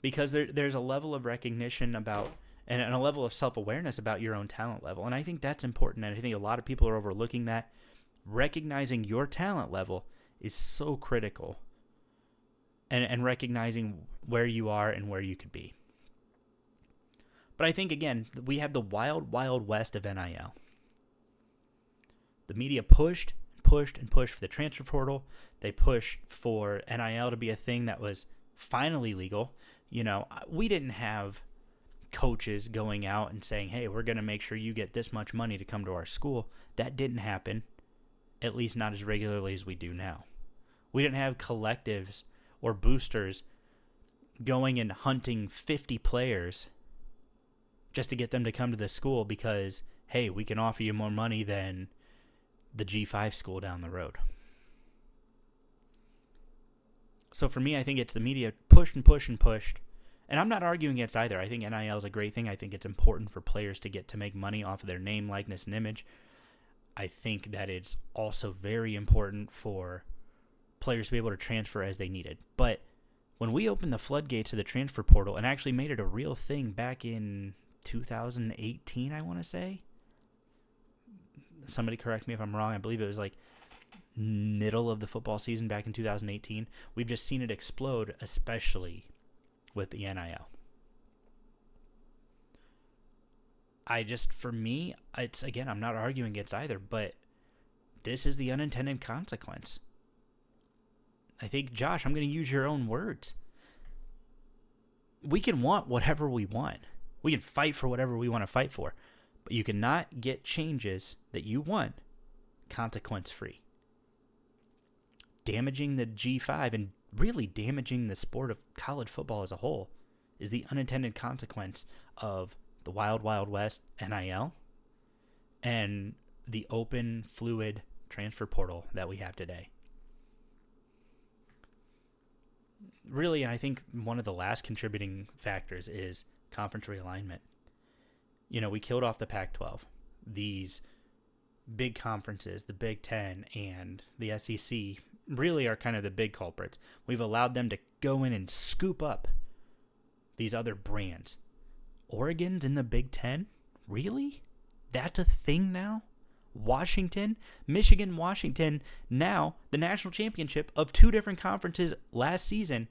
Because there's a level of recognition about and a level of self-awareness about your own talent level. And I think that's important. And I think a lot of people are overlooking that. Recognizing your talent level is so critical. And recognizing where you are and where you could be. But I think, again, we have the wild, wild west of NIL. The media pushed for the transfer portal. They pushed for NIL to be a thing that was finally legal. We didn't have coaches going out and saying, hey, we're going to make sure you get this much money to come to our school. That didn't happen, at least not as regularly as we do now. We didn't have collectives or boosters going and hunting 50 players just to get them to come to the school because, hey, we can offer you more money than the G5 school down the road. So for me, I think it's the media pushed. And I'm not arguing against either. I think NIL is a great thing. I think it's important for players to get to make money off of their name, likeness, and image. I think that it's also very important for players to be able to transfer as they needed. But when we opened the floodgates of the transfer portal and actually made it a real thing back in 2018, I want to say. Somebody correct me if I'm wrong. I believe it was like middle of the football season back in 2018. We've just seen it explode, especially with the NIL. For me, again, I'm not arguing against either, but this is the unintended consequence. I think, Josh, I'm going to use your own words. We can want whatever we want. We can fight for whatever we want to fight for, but you cannot get changes that you want consequence-free. Damaging the G5 and really damaging the sport of college football as a whole is the unintended consequence of the Wild Wild West NIL and the open, fluid transfer portal that we have today. Really, and I think one of the last contributing factors is conference realignment. We killed off the Pac-12. These big conferences, the Big Ten and the SEC, really are kind of the big culprits. We've allowed them to go in and scoop up these other brands. Oregon's in the Big Ten? Really? That's a thing now? Washington, Michigan, Washington, now the national championship of two different conferences last season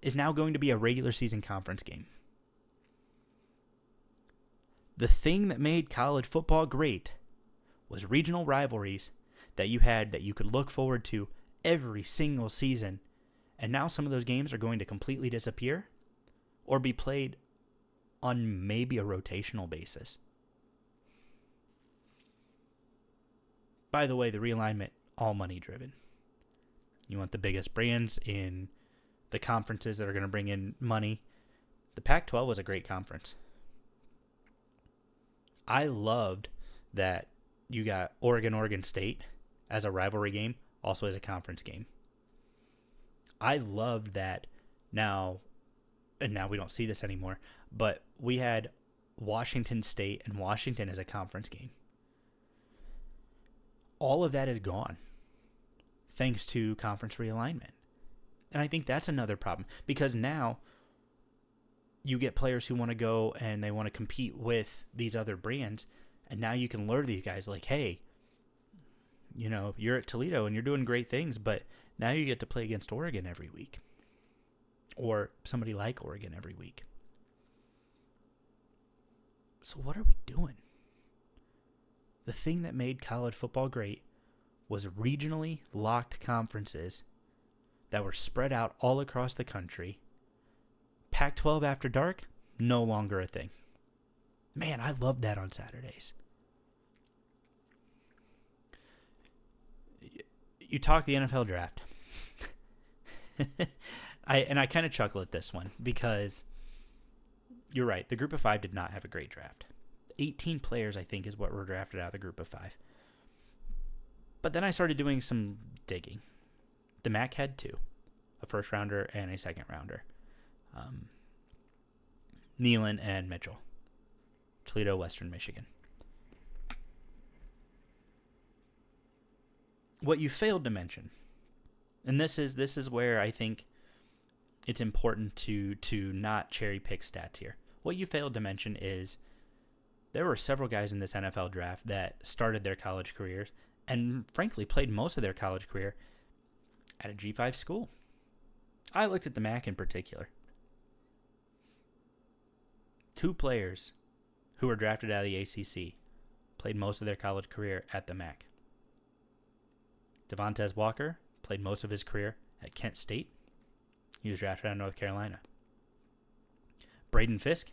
is now going to be a regular season conference game. The thing that made college football great was regional rivalries that you had that you could look forward to every single season. And now some of those games are going to completely disappear or be played on maybe a rotational basis. By the way, the realignment, all money driven. You want the biggest brands in the conferences that are going to bring in money. The Pac-12 was a great conference. I loved that you got Oregon State as a rivalry game, also as a conference game. I loved that now we don't see this anymore, but we had Washington State and Washington as a conference game. All of that is gone thanks to conference realignment. And I think that's another problem because now you get players who want to go and they want to compete with these other brands. And now you can lure these guys like, hey, you're at Toledo and you're doing great things, but now you get to play against Oregon every week or somebody like Oregon every week. So what are we doing? The thing that made college football great was regionally locked conferences that were spread out all across the country. Pac-12 after dark, no longer a thing. Man, I loved that on Saturdays. You talk the NFL draft. I kind of chuckle at this one because you're right. The group of five did not have a great draft. 18 players, I think, is what were drafted out of the group of five. But then I started doing some digging. The MAC had two, a first rounder and a second rounder. Nealon and Mitchell. Toledo, Western Michigan. What you failed to mention, and this is where I think it's important to not cherry pick stats here. What you failed to mention is there were several guys in this NFL draft that started their college careers and frankly played most of their college career at a G5 school. I looked at the MAC in particular. Two players who were drafted out of the ACC played most of their college career at the MAC. Devontae Walker played most of his career at Kent State. He was drafted out of North Carolina. Braden Fisk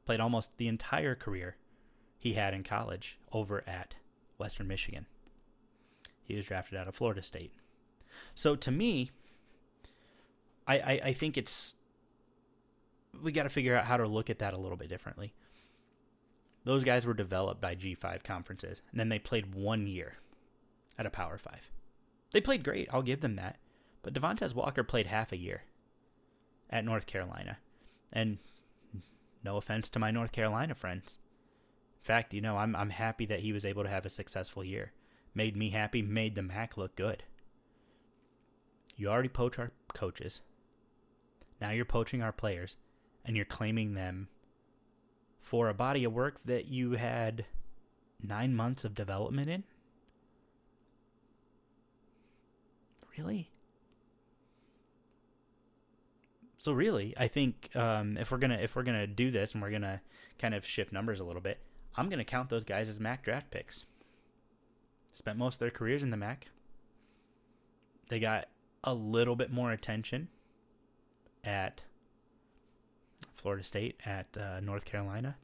played almost the entire career he had in college over at Western Michigan. He was drafted out of Florida State. So to me, I think we got to figure out how to look at that a little bit differently. Those guys were developed by G5 conferences, and then they played 1 year at a Power 5. They played great, I'll give them that. But Devontae Walker played half a year at North Carolina. And no offense to my North Carolina friends. In fact, I'm happy that he was able to have a successful year. Made me happy, made the MAC look good. You already poach our coaches. Now you're poaching our players, and you're claiming them for a body of work that you had 9 months of development in? Really? So really, I think if we're gonna do this and we're gonna kind of shift numbers a little bit, I'm gonna count those guys as MAC draft picks. Spent most of their careers in the MAC. They got a little bit more attention at Florida State, at North Carolina.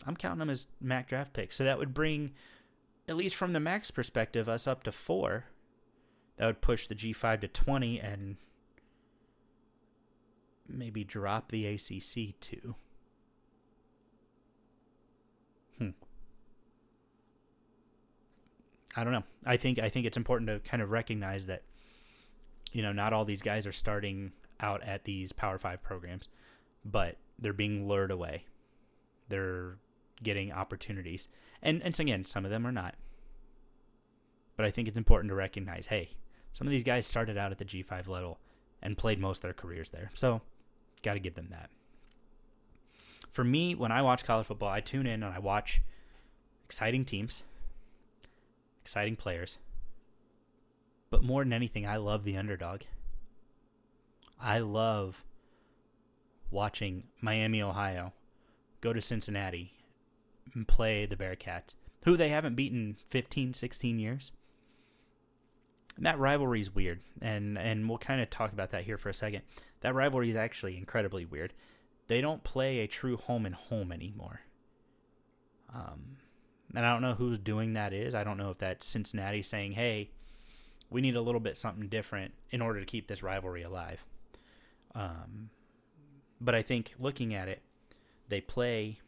I'm counting them as MAC draft picks. So that would bring, at least from the MAC's perspective, us up to 4. That would push the G5 to 20 and maybe drop the ACC to. I don't know. I think it's important to kind of recognize that, not all these guys are starting out at these Power 5 programs, but they're being lured away. They're getting opportunities. And again, some of them are not. But I think it's important to recognize, hey, some of these guys started out at the G5 level and played most of their careers there. So, got to give them that. For me, when I watch college football, I tune in and I watch exciting teams, exciting players. But more than anything, I love the underdog. I love watching Miami, Ohio go to Cincinnati and play the Bearcats, who they haven't beaten 15, 16 years. And that rivalry is weird, and we'll kind of talk about that here for a second. That rivalry is actually incredibly weird. They don't play a true home-and-home anymore. And I don't know who's doing that is. I don't know if that's Cincinnati saying, hey, we need a little bit something different in order to keep this rivalry alive. But I think looking at it, they play,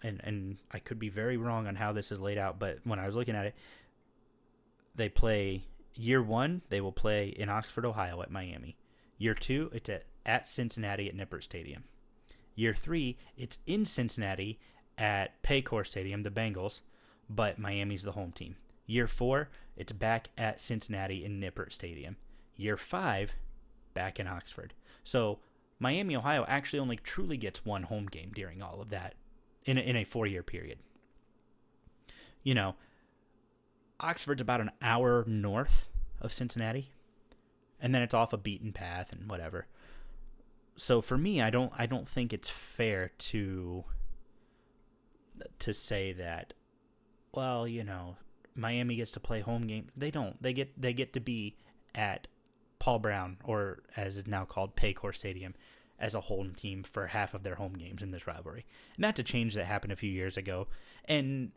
and I could be very wrong on how this is laid out, but when I was looking at it, they play year 1, they will play in Oxford, Ohio at Miami. Year 2, it's at Cincinnati at Nippert Stadium. Year 3, it's in Cincinnati at Paycor Stadium, the Bengals, but Miami's the home team. Year 4, it's back at Cincinnati in Nippert Stadium. Year 5, back in Oxford. So Miami, Ohio actually only truly gets one home game during all of that in a 4-year period. Oxford's about an hour north of Cincinnati, and then it's off a beaten path and whatever. So for me, I don't think it's fair to say that, well, Miami gets to play home game. They don't. They get to be at Paul Brown, or as is now called Paycor Stadium, as a home team for half of their home games in this rivalry. And that's a change that happened a few years ago. And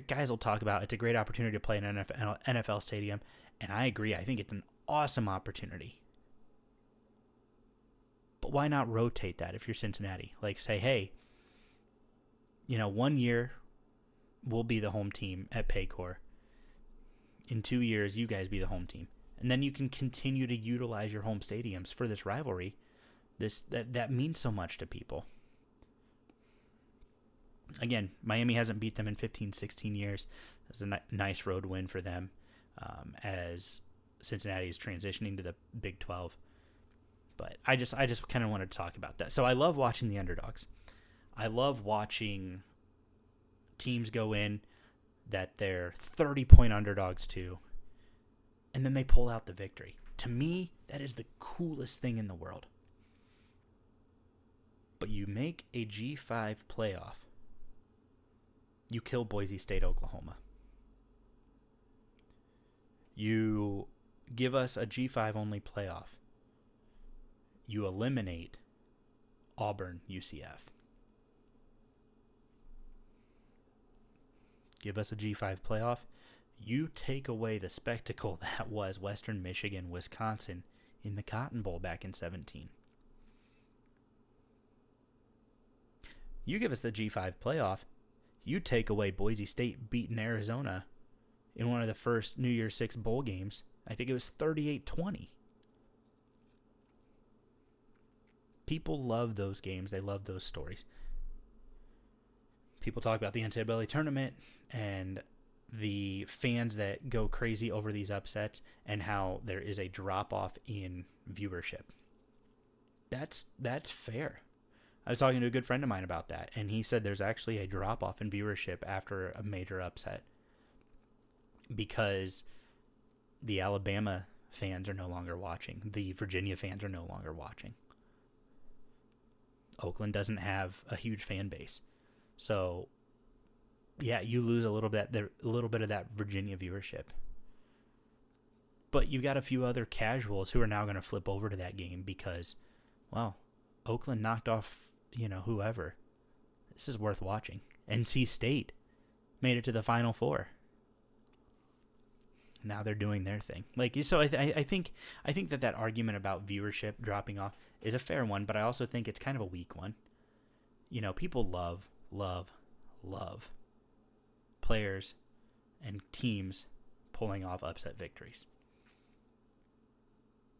guys will talk about it's a great opportunity to play in an NFL stadium, and I agree. I think it's an awesome opportunity. But why not rotate that if you're Cincinnati? Like say, hey, 1 year we'll be the home team at Paycor. In 2 years, you guys be the home team. And then you can continue to utilize your home stadiums for this rivalry. That means so much to people. Again, Miami hasn't beat them in 15, 16 years. That's a nice road win for them as Cincinnati is transitioning to the Big 12. But I just kind of wanted to talk about that. So I love watching the underdogs. I love watching teams go in that they're 30-point underdogs to, and then they pull out the victory. To me, that is the coolest thing in the world. But you make a G5 playoff. You kill Boise State, Oklahoma. You give us a G5 only playoff. You eliminate Auburn, UCF. Give us a G5 playoff. You take away the spectacle that was Western Michigan, Wisconsin in the Cotton Bowl back in 2017. You give us the G5 playoff. You take away Boise State beating Arizona in one of the first New Year's Six bowl games. I think it was 38-20. People love those games. They love those stories. People talk about the NCAA tournament and the fans that go crazy over these upsets and how there is a drop-off in viewership. That's fair. I was talking to a good friend of mine about that, and he said there's actually a drop-off in viewership after a major upset because the Alabama fans are no longer watching. The Virginia fans are no longer watching. Oakland doesn't have a huge fan base. So, yeah, you lose a little bit of that Virginia viewership. But you've got a few other casuals who are now going to flip over to that game because, well, Oakland knocked off, whoever. This is worth watching. NC State made it to the Final Four. Now they're doing their thing. So I think that argument about viewership dropping off is a fair one, but I also think it's kind of a weak one. People love players and teams pulling off upset victories.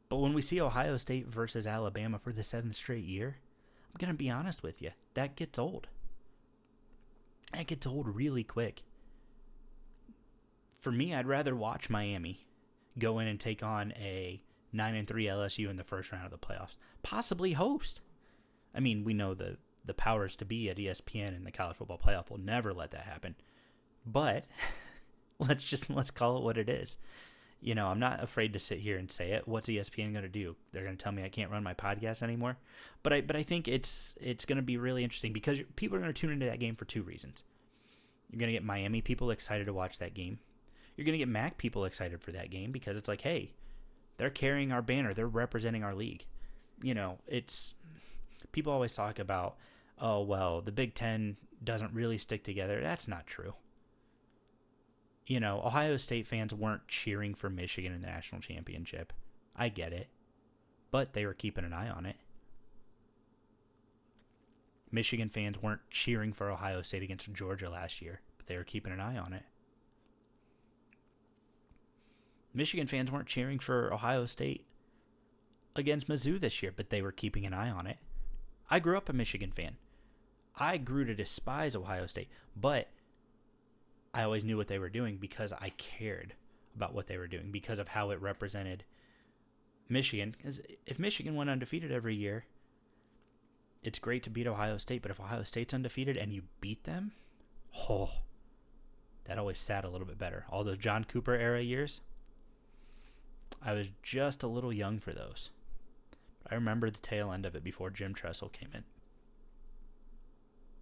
But when we see Ohio State versus Alabama for the 7th straight year, I'm going to be honest with you, that gets old. That gets old really quick. For me, I'd rather watch Miami go in and take on a 9-3 LSU in the first round of the playoffs. Possibly host. I mean, we know the powers to be at ESPN and the college football playoff will never let that happen. But let's call it what it is. I'm not afraid to sit here and say it. What's ESPN going to do? They're going to tell me I can't run my podcast anymore. But I think it's going to be really interesting because people are going to tune into that game for two reasons. You're going to get Miami people excited to watch that game. You're going to get MAC people excited for that game because it's like, hey, they're carrying our banner. They're representing our league. It's people always talk about, oh, well, the Big Ten doesn't really stick together. That's not true. Ohio State fans weren't cheering for Michigan in the national championship. I get it. But they were keeping an eye on it. Michigan fans weren't cheering for Ohio State against Georgia last year, but they were keeping an eye on it. Michigan fans weren't cheering for Ohio State against Mizzou this year, but they were keeping an eye on it. I grew up a Michigan fan. I grew to despise Ohio State, but I always knew what they were doing because I cared about what they were doing because of how it represented Michigan. Because if Michigan went undefeated every year, it's great to beat Ohio State, but if Ohio State's undefeated and you beat them, that always sat a little bit better. All those John Cooper era years, I was just a little young for those. I remember the tail end of it before Jim Tressel came in.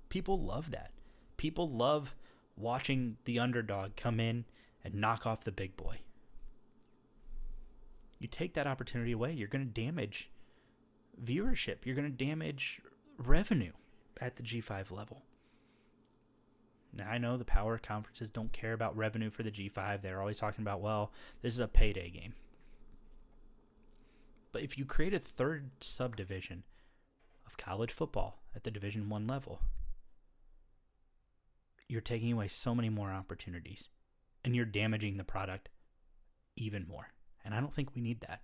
People love that. People love watching the underdog come in and knock off the big boy. You take that opportunity away, you're going to damage viewership. You're going to damage revenue at the G5 level. Now, I know the power conferences don't care about revenue for the G5. They're always talking about, well, this is a payday game. But if you create a third subdivision of college football at the Division I level, you're taking away so many more opportunities, and you're damaging the product even more. And I don't think we need that.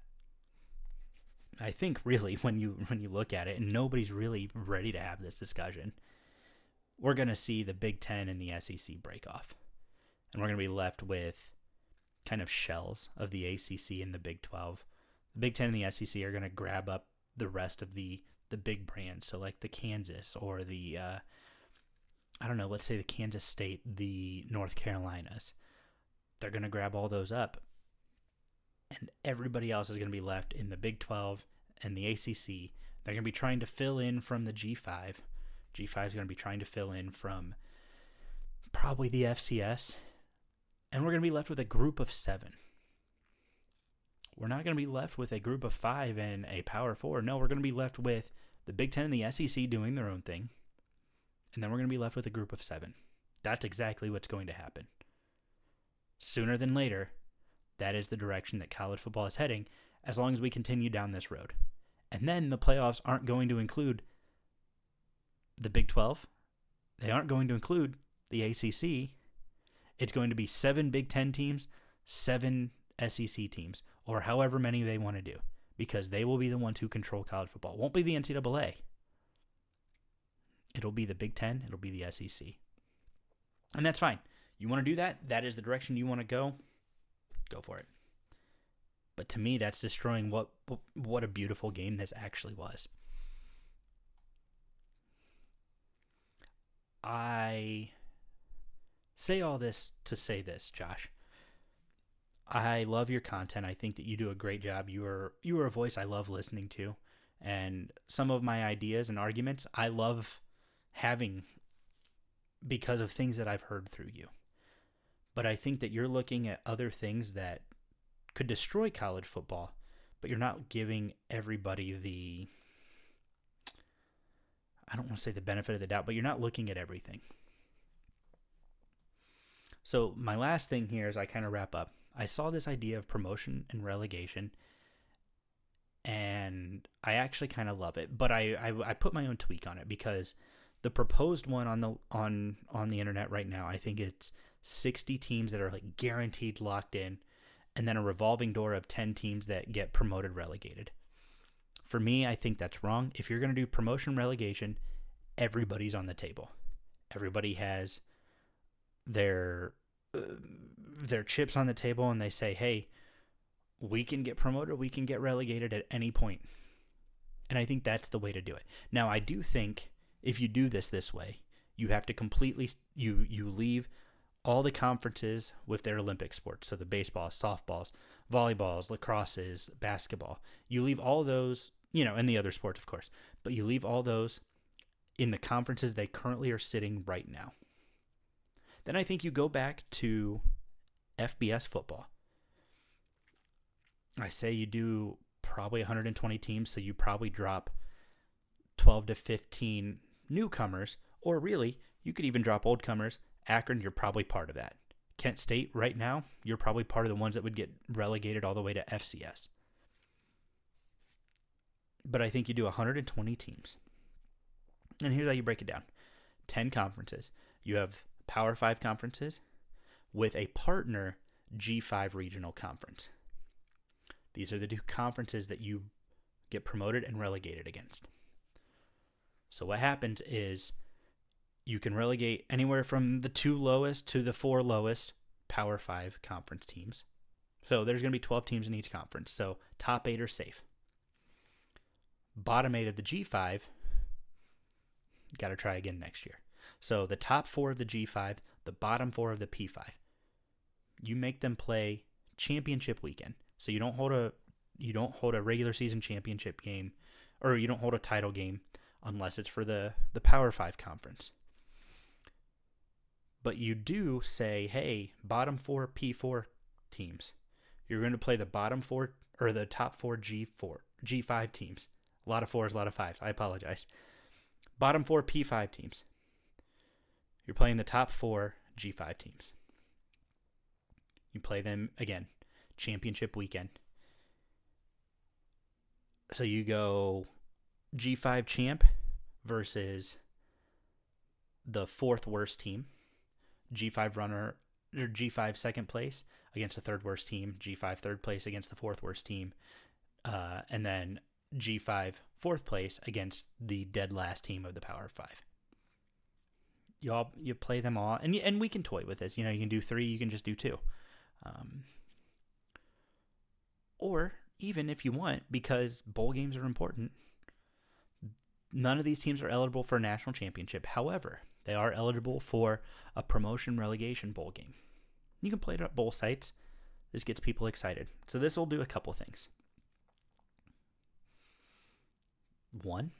I think really when you look at it, and nobody's really ready to have this discussion, we're going to see the Big Ten and the SEC break off. And we're going to be left with kind of shells of the ACC and the Big 12. The Big Ten and the SEC are going to grab up the rest of the big brands. So like the Kansas or the, let's say the Kansas State, the North Carolinas. They're going to grab all those up. And everybody else is going to be left in the Big 12 and the ACC. They're going to be trying to fill in from the G5. G5 is going to be trying to fill in from probably the FCS. And we're going to be left with a group of 7. We're not going to be left with a group of 5 and a Power 4. No, we're going to be left with the Big Ten and the SEC doing their own thing. And then we're going to be left with a group of 7. That's exactly what's going to happen. Sooner than later, that is the direction that college football is heading as long as we continue down this road. And then the playoffs aren't going to include the Big 12. They aren't going to include the ACC. It's going to be 7 Big 10 teams, 7 SEC teams, or however many they want to do, because they will be the ones who control college football. It won't be the NCAA. It'll be the Big 10. It'll be the SEC. And that's fine. You want to do that? That is the direction you want to go. Go for it. But to me, that's destroying what a beautiful game this actually was. I say all this to say this, Josh. I love your content. I think that you do a great job. You are a voice I love listening to. And some of my ideas and arguments I love having because of things that I've heard through you. But I think that you're looking at other things that could destroy college football, but you're not giving everybody the, I don't want to say the benefit of the doubt, but you're not looking at everything. So my last thing here as I kind of wrap up, I saw this idea of promotion and relegation, and I actually kind of love it, but I put my own tweak on it because the proposed one on the internet right now, I think it's 60 teams that are like guaranteed locked in, and then a revolving door of 10 teams that get promoted, relegated. For me, I think that's wrong. If you're going to do promotion, relegation, everybody's on the table. Everybody has their chips on the table, and they say, hey, we can get promoted, we can get relegated at any point. And I think that's the way to do it. Now, I do think if you do this way, you have to completely, you leave all the conferences with their Olympic sports. So the baseballs, softballs, volleyballs, lacrosses, basketball. You leave all those, and the other sports, of course, but you leave all those in the conferences they currently are sitting right now. Then I think you go back to FBS football. I say you do probably 120 teams, so you probably drop 12 to 15 newcomers, or really, you could even drop old comers. Akron, you're probably part of that. Kent State, right now, you're probably part of the ones that would get relegated all the way to FCS. But I think you do 120 teams. And here's how you break it down. 10 conferences. You have Power 5 conferences with a partner G5 regional conference. These are the two conferences that you get promoted and relegated against. So what happens is you can relegate anywhere from the 2 lowest to the 4 lowest Power 5 conference teams. So there's going to be 12 teams in each conference. So top 8 are safe. Bottom 8 of the G5, got to try again next year. So the top 4 of the G5, the bottom 4 of the P5. You make them play championship weekend. So you don't hold a regular season championship game, or you don't hold a title game unless it's for the Power 5 conference. But you do say, hey, bottom 4 P4 teams, you're going to play the bottom 4 or the top 4 G5 teams. A lot of 4s, a lot of 5s. I apologize. Bottom 4 P5 teams. You're playing the top 4 G5 teams. You play them again, championship weekend. So you go G5 champ versus the 4th worst team. G5 runner or G5 second place against the 3rd worst team, G5 3rd place against the 4th worst team, and then G5 4th place against the dead last team of the Power 5. You play them all, and we can toy with this. You can do 3, you can just do 2, or even if you want, because bowl games are important. None of these teams are eligible for a national championship. However, they are eligible for a promotion relegation bowl game. You can play it at bowl sites. This gets people excited. So this will do a couple things. One,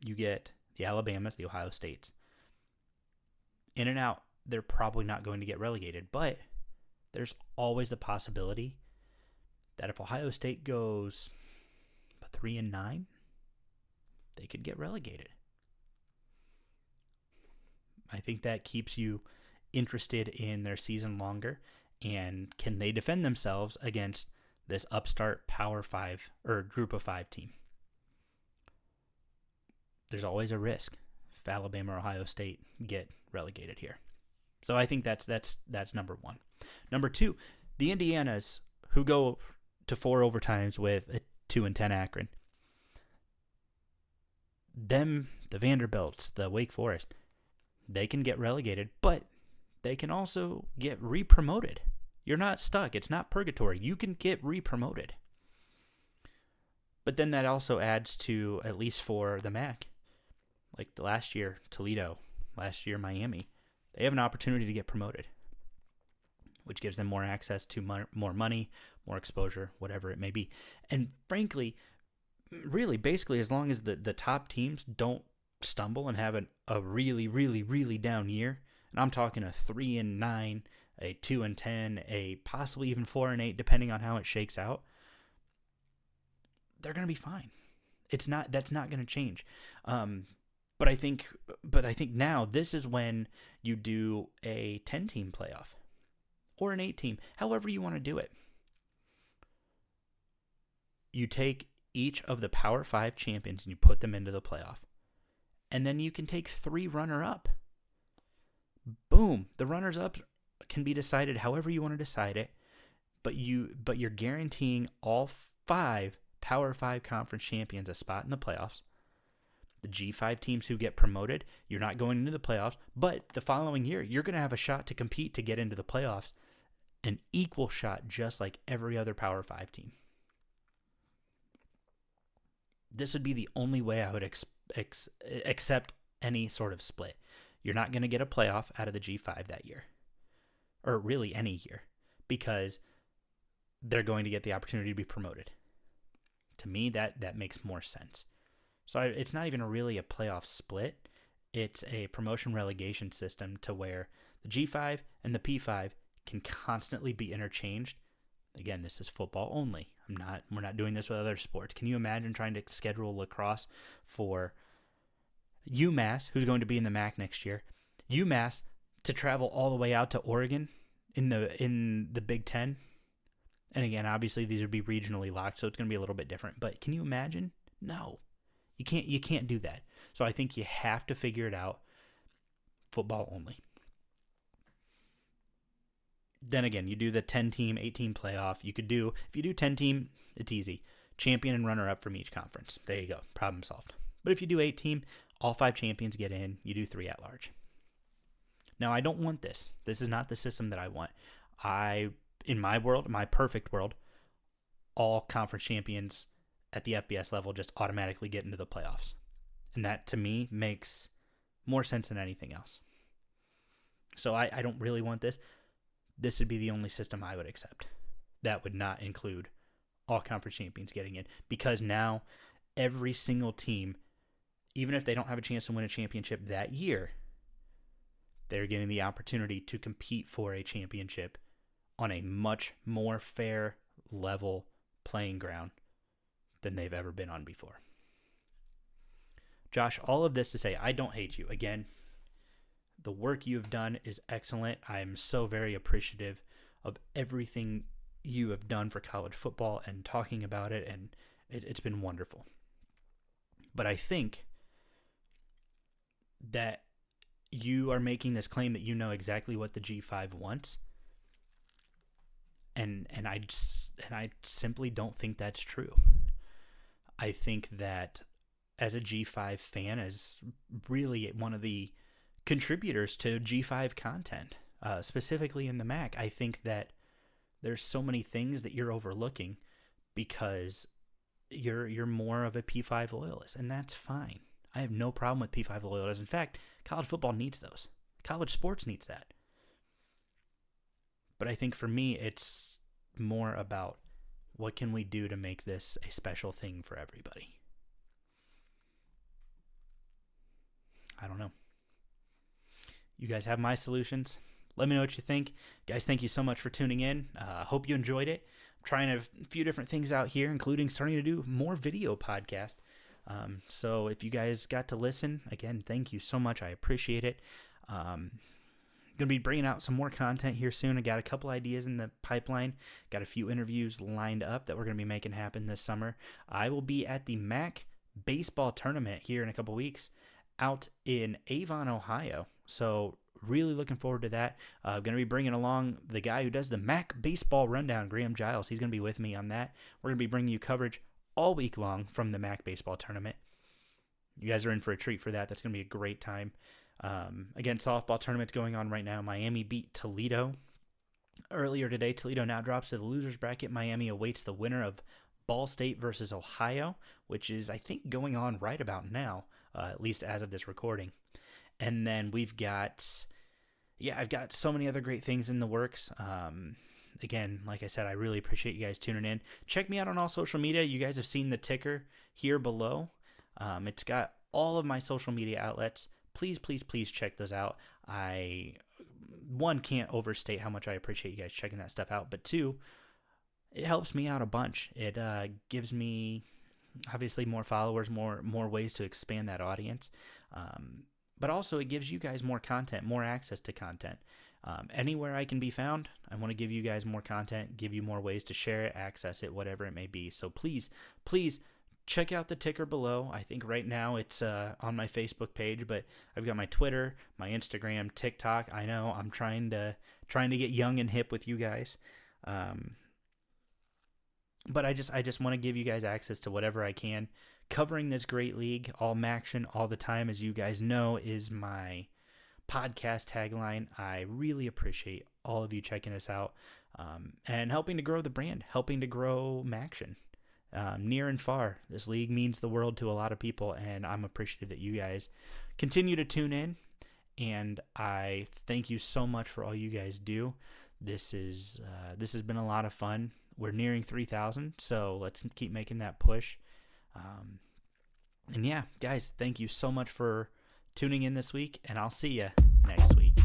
you get the Alabamas, the Ohio States. In and out, they're probably not going to get relegated, but there's always the possibility that if Ohio State goes 3-9, they could get relegated. I think that keeps you interested in their season longer, and can they defend themselves against this upstart Power 5 or Group of 5 team? There's always a risk if Alabama or Ohio State get relegated here. So I think that's number one. Number two, the Indianas, who go to 4 overtimes with a 2-10 Akron. Them, the Vanderbilts, the Wake Forest, they can get relegated, but they can also get re-promoted. You're not stuck. It's not purgatory. You can get re-promoted. But then that also adds to, at least for the MAC, like the last year, Toledo, last year, Miami, they have an opportunity to get promoted, which gives them more access to more money, more exposure, whatever it may be. And frankly, really, basically, as long as the top teams don't stumble and have a really, really, really down year, and I'm talking a 3-9, a 2-10, a possibly even 4-8, depending on how it shakes out, they're going to be fine. That's not going to change. But I think now this is when you do a 10-team playoff or an 8-team, however you want to do it. You take each of the Power 5 champions and you put them into the playoff. And then you can take 3 runner-up. Boom. The runners-up can be decided however you want to decide it, but you're guaranteeing all 5 Power 5 conference champions a spot in the playoffs. The G5 teams who get promoted, you're not going into the playoffs, but the following year, you're going to have a shot to compete to get into the playoffs, an equal shot just like every other Power 5 team. This would be the only way I would accept any sort of split. You're not going to get a playoff out of the G5 that year, or really any year, because they're going to get the opportunity to be promoted. To me, that makes more sense. So it's not even really a playoff split. It's a promotion relegation system to where the G5 and the P5 can constantly be interchanged. Again, this is football only. We're not doing this with other sports. Can you imagine trying to schedule lacrosse for UMass, who's going to be in the MAC next year, UMass to travel all the way out to Oregon in the Big Ten? And again, obviously these would be regionally locked, so it's going to be a little bit different. But can you imagine? No. You can't do that. So I think you have to figure it out. Football only. Then again, you do the 10-team, 8-team playoff. If you do 10-team, it's easy. Champion and runner-up from each conference. There you go. Problem solved. But if you do 8-team, all 5 champions get in. You do 3 at-large. Now, I don't want this. This is not the system that I want. In my world, my perfect world, all conference champions at the FBS level just automatically get into the playoffs. And that, to me, makes more sense than anything else. So I don't really want this. This would be the only system I would accept. That would not include all conference champions getting in. Because now, every single team, even if they don't have a chance to win a championship that year, they're getting the opportunity to compete for a championship on a much more fair, level playing ground than they've ever been on before. Josh, all of this to say, I don't hate you. Again, the work you have done is excellent. I am so very appreciative of everything you have done for college football and talking about it, and it's been wonderful. But I think that you are making this claim that you know exactly what the G5 wants, and I simply don't think that's true. I think that as a G5 fan, as really one of the contributors to G5 content, specifically in the MAC, I think that there's so many things that you're overlooking because you're more of a P5 loyalist, and that's fine. I have no problem with P5 loyalists. In fact, college football needs those. College sports needs that. But I think for me, it's more about what can we do to make this a special thing for everybody. I don't know. You guys have my solutions. Let me know what you think. Guys, thank you so much for tuning in. Hope you enjoyed it. I'm trying a few different things out here, including starting to do more video podcast. So if you guys got to listen, again, thank you so much. I appreciate it. Going to be bringing out some more content here soon. I got a couple ideas in the pipeline. Got a few interviews lined up that we're going to be making happen this summer. I will be at the MAC baseball tournament here in a couple weeks out in Avon, Ohio. So really looking forward to that. I'm going to be bringing along the guy who does the MAC baseball rundown, Graham Giles. He's going to be with me on that. We're going to be bringing you coverage all week long from the MAC baseball tournament. You guys are in for a treat for that. That's going to be a great time. Again, softball tournament's going on right now. Miami beat Toledo earlier today. Toledo now drops to the losers bracket. Miami awaits the winner of Ball State versus Ohio, which is, I think, going on right about now, at least as of this recording. And then I've got so many other great things in the works. again, like I said, I really appreciate you guys tuning in. Check me out on all social media. You guys have seen the ticker here below. It's got all of my social media outlets. Please, please, please check those out. I, one, can't overstate how much I appreciate you guys checking that stuff out. But two, it helps me out a bunch. It gives me, obviously, more followers, more ways to expand that audience. But also it gives you guys more content, more access to content. Anywhere I can be found, I want to give you guys more content, give you more ways to share it, access it, whatever it may be. So please, please check out the ticker below. I think right now it's on my Facebook page, but I've got my Twitter, my Instagram, TikTok. I know I'm trying to get young and hip with you guys. But I just want to give you guys access to whatever I can. Covering this great league, all Maction, all the time, as you guys know, is my podcast tagline. I really appreciate all of you checking us out and helping to grow the brand, helping to grow Maction. Near and far, this league means the world to a lot of people, and I'm appreciative that you guys continue to tune in. And I thank you so much for all you guys do. This has been a lot of fun. We're nearing 3,000, so let's keep making that push. And yeah, guys, thank you so much for tuning in this week, and I'll see you next week.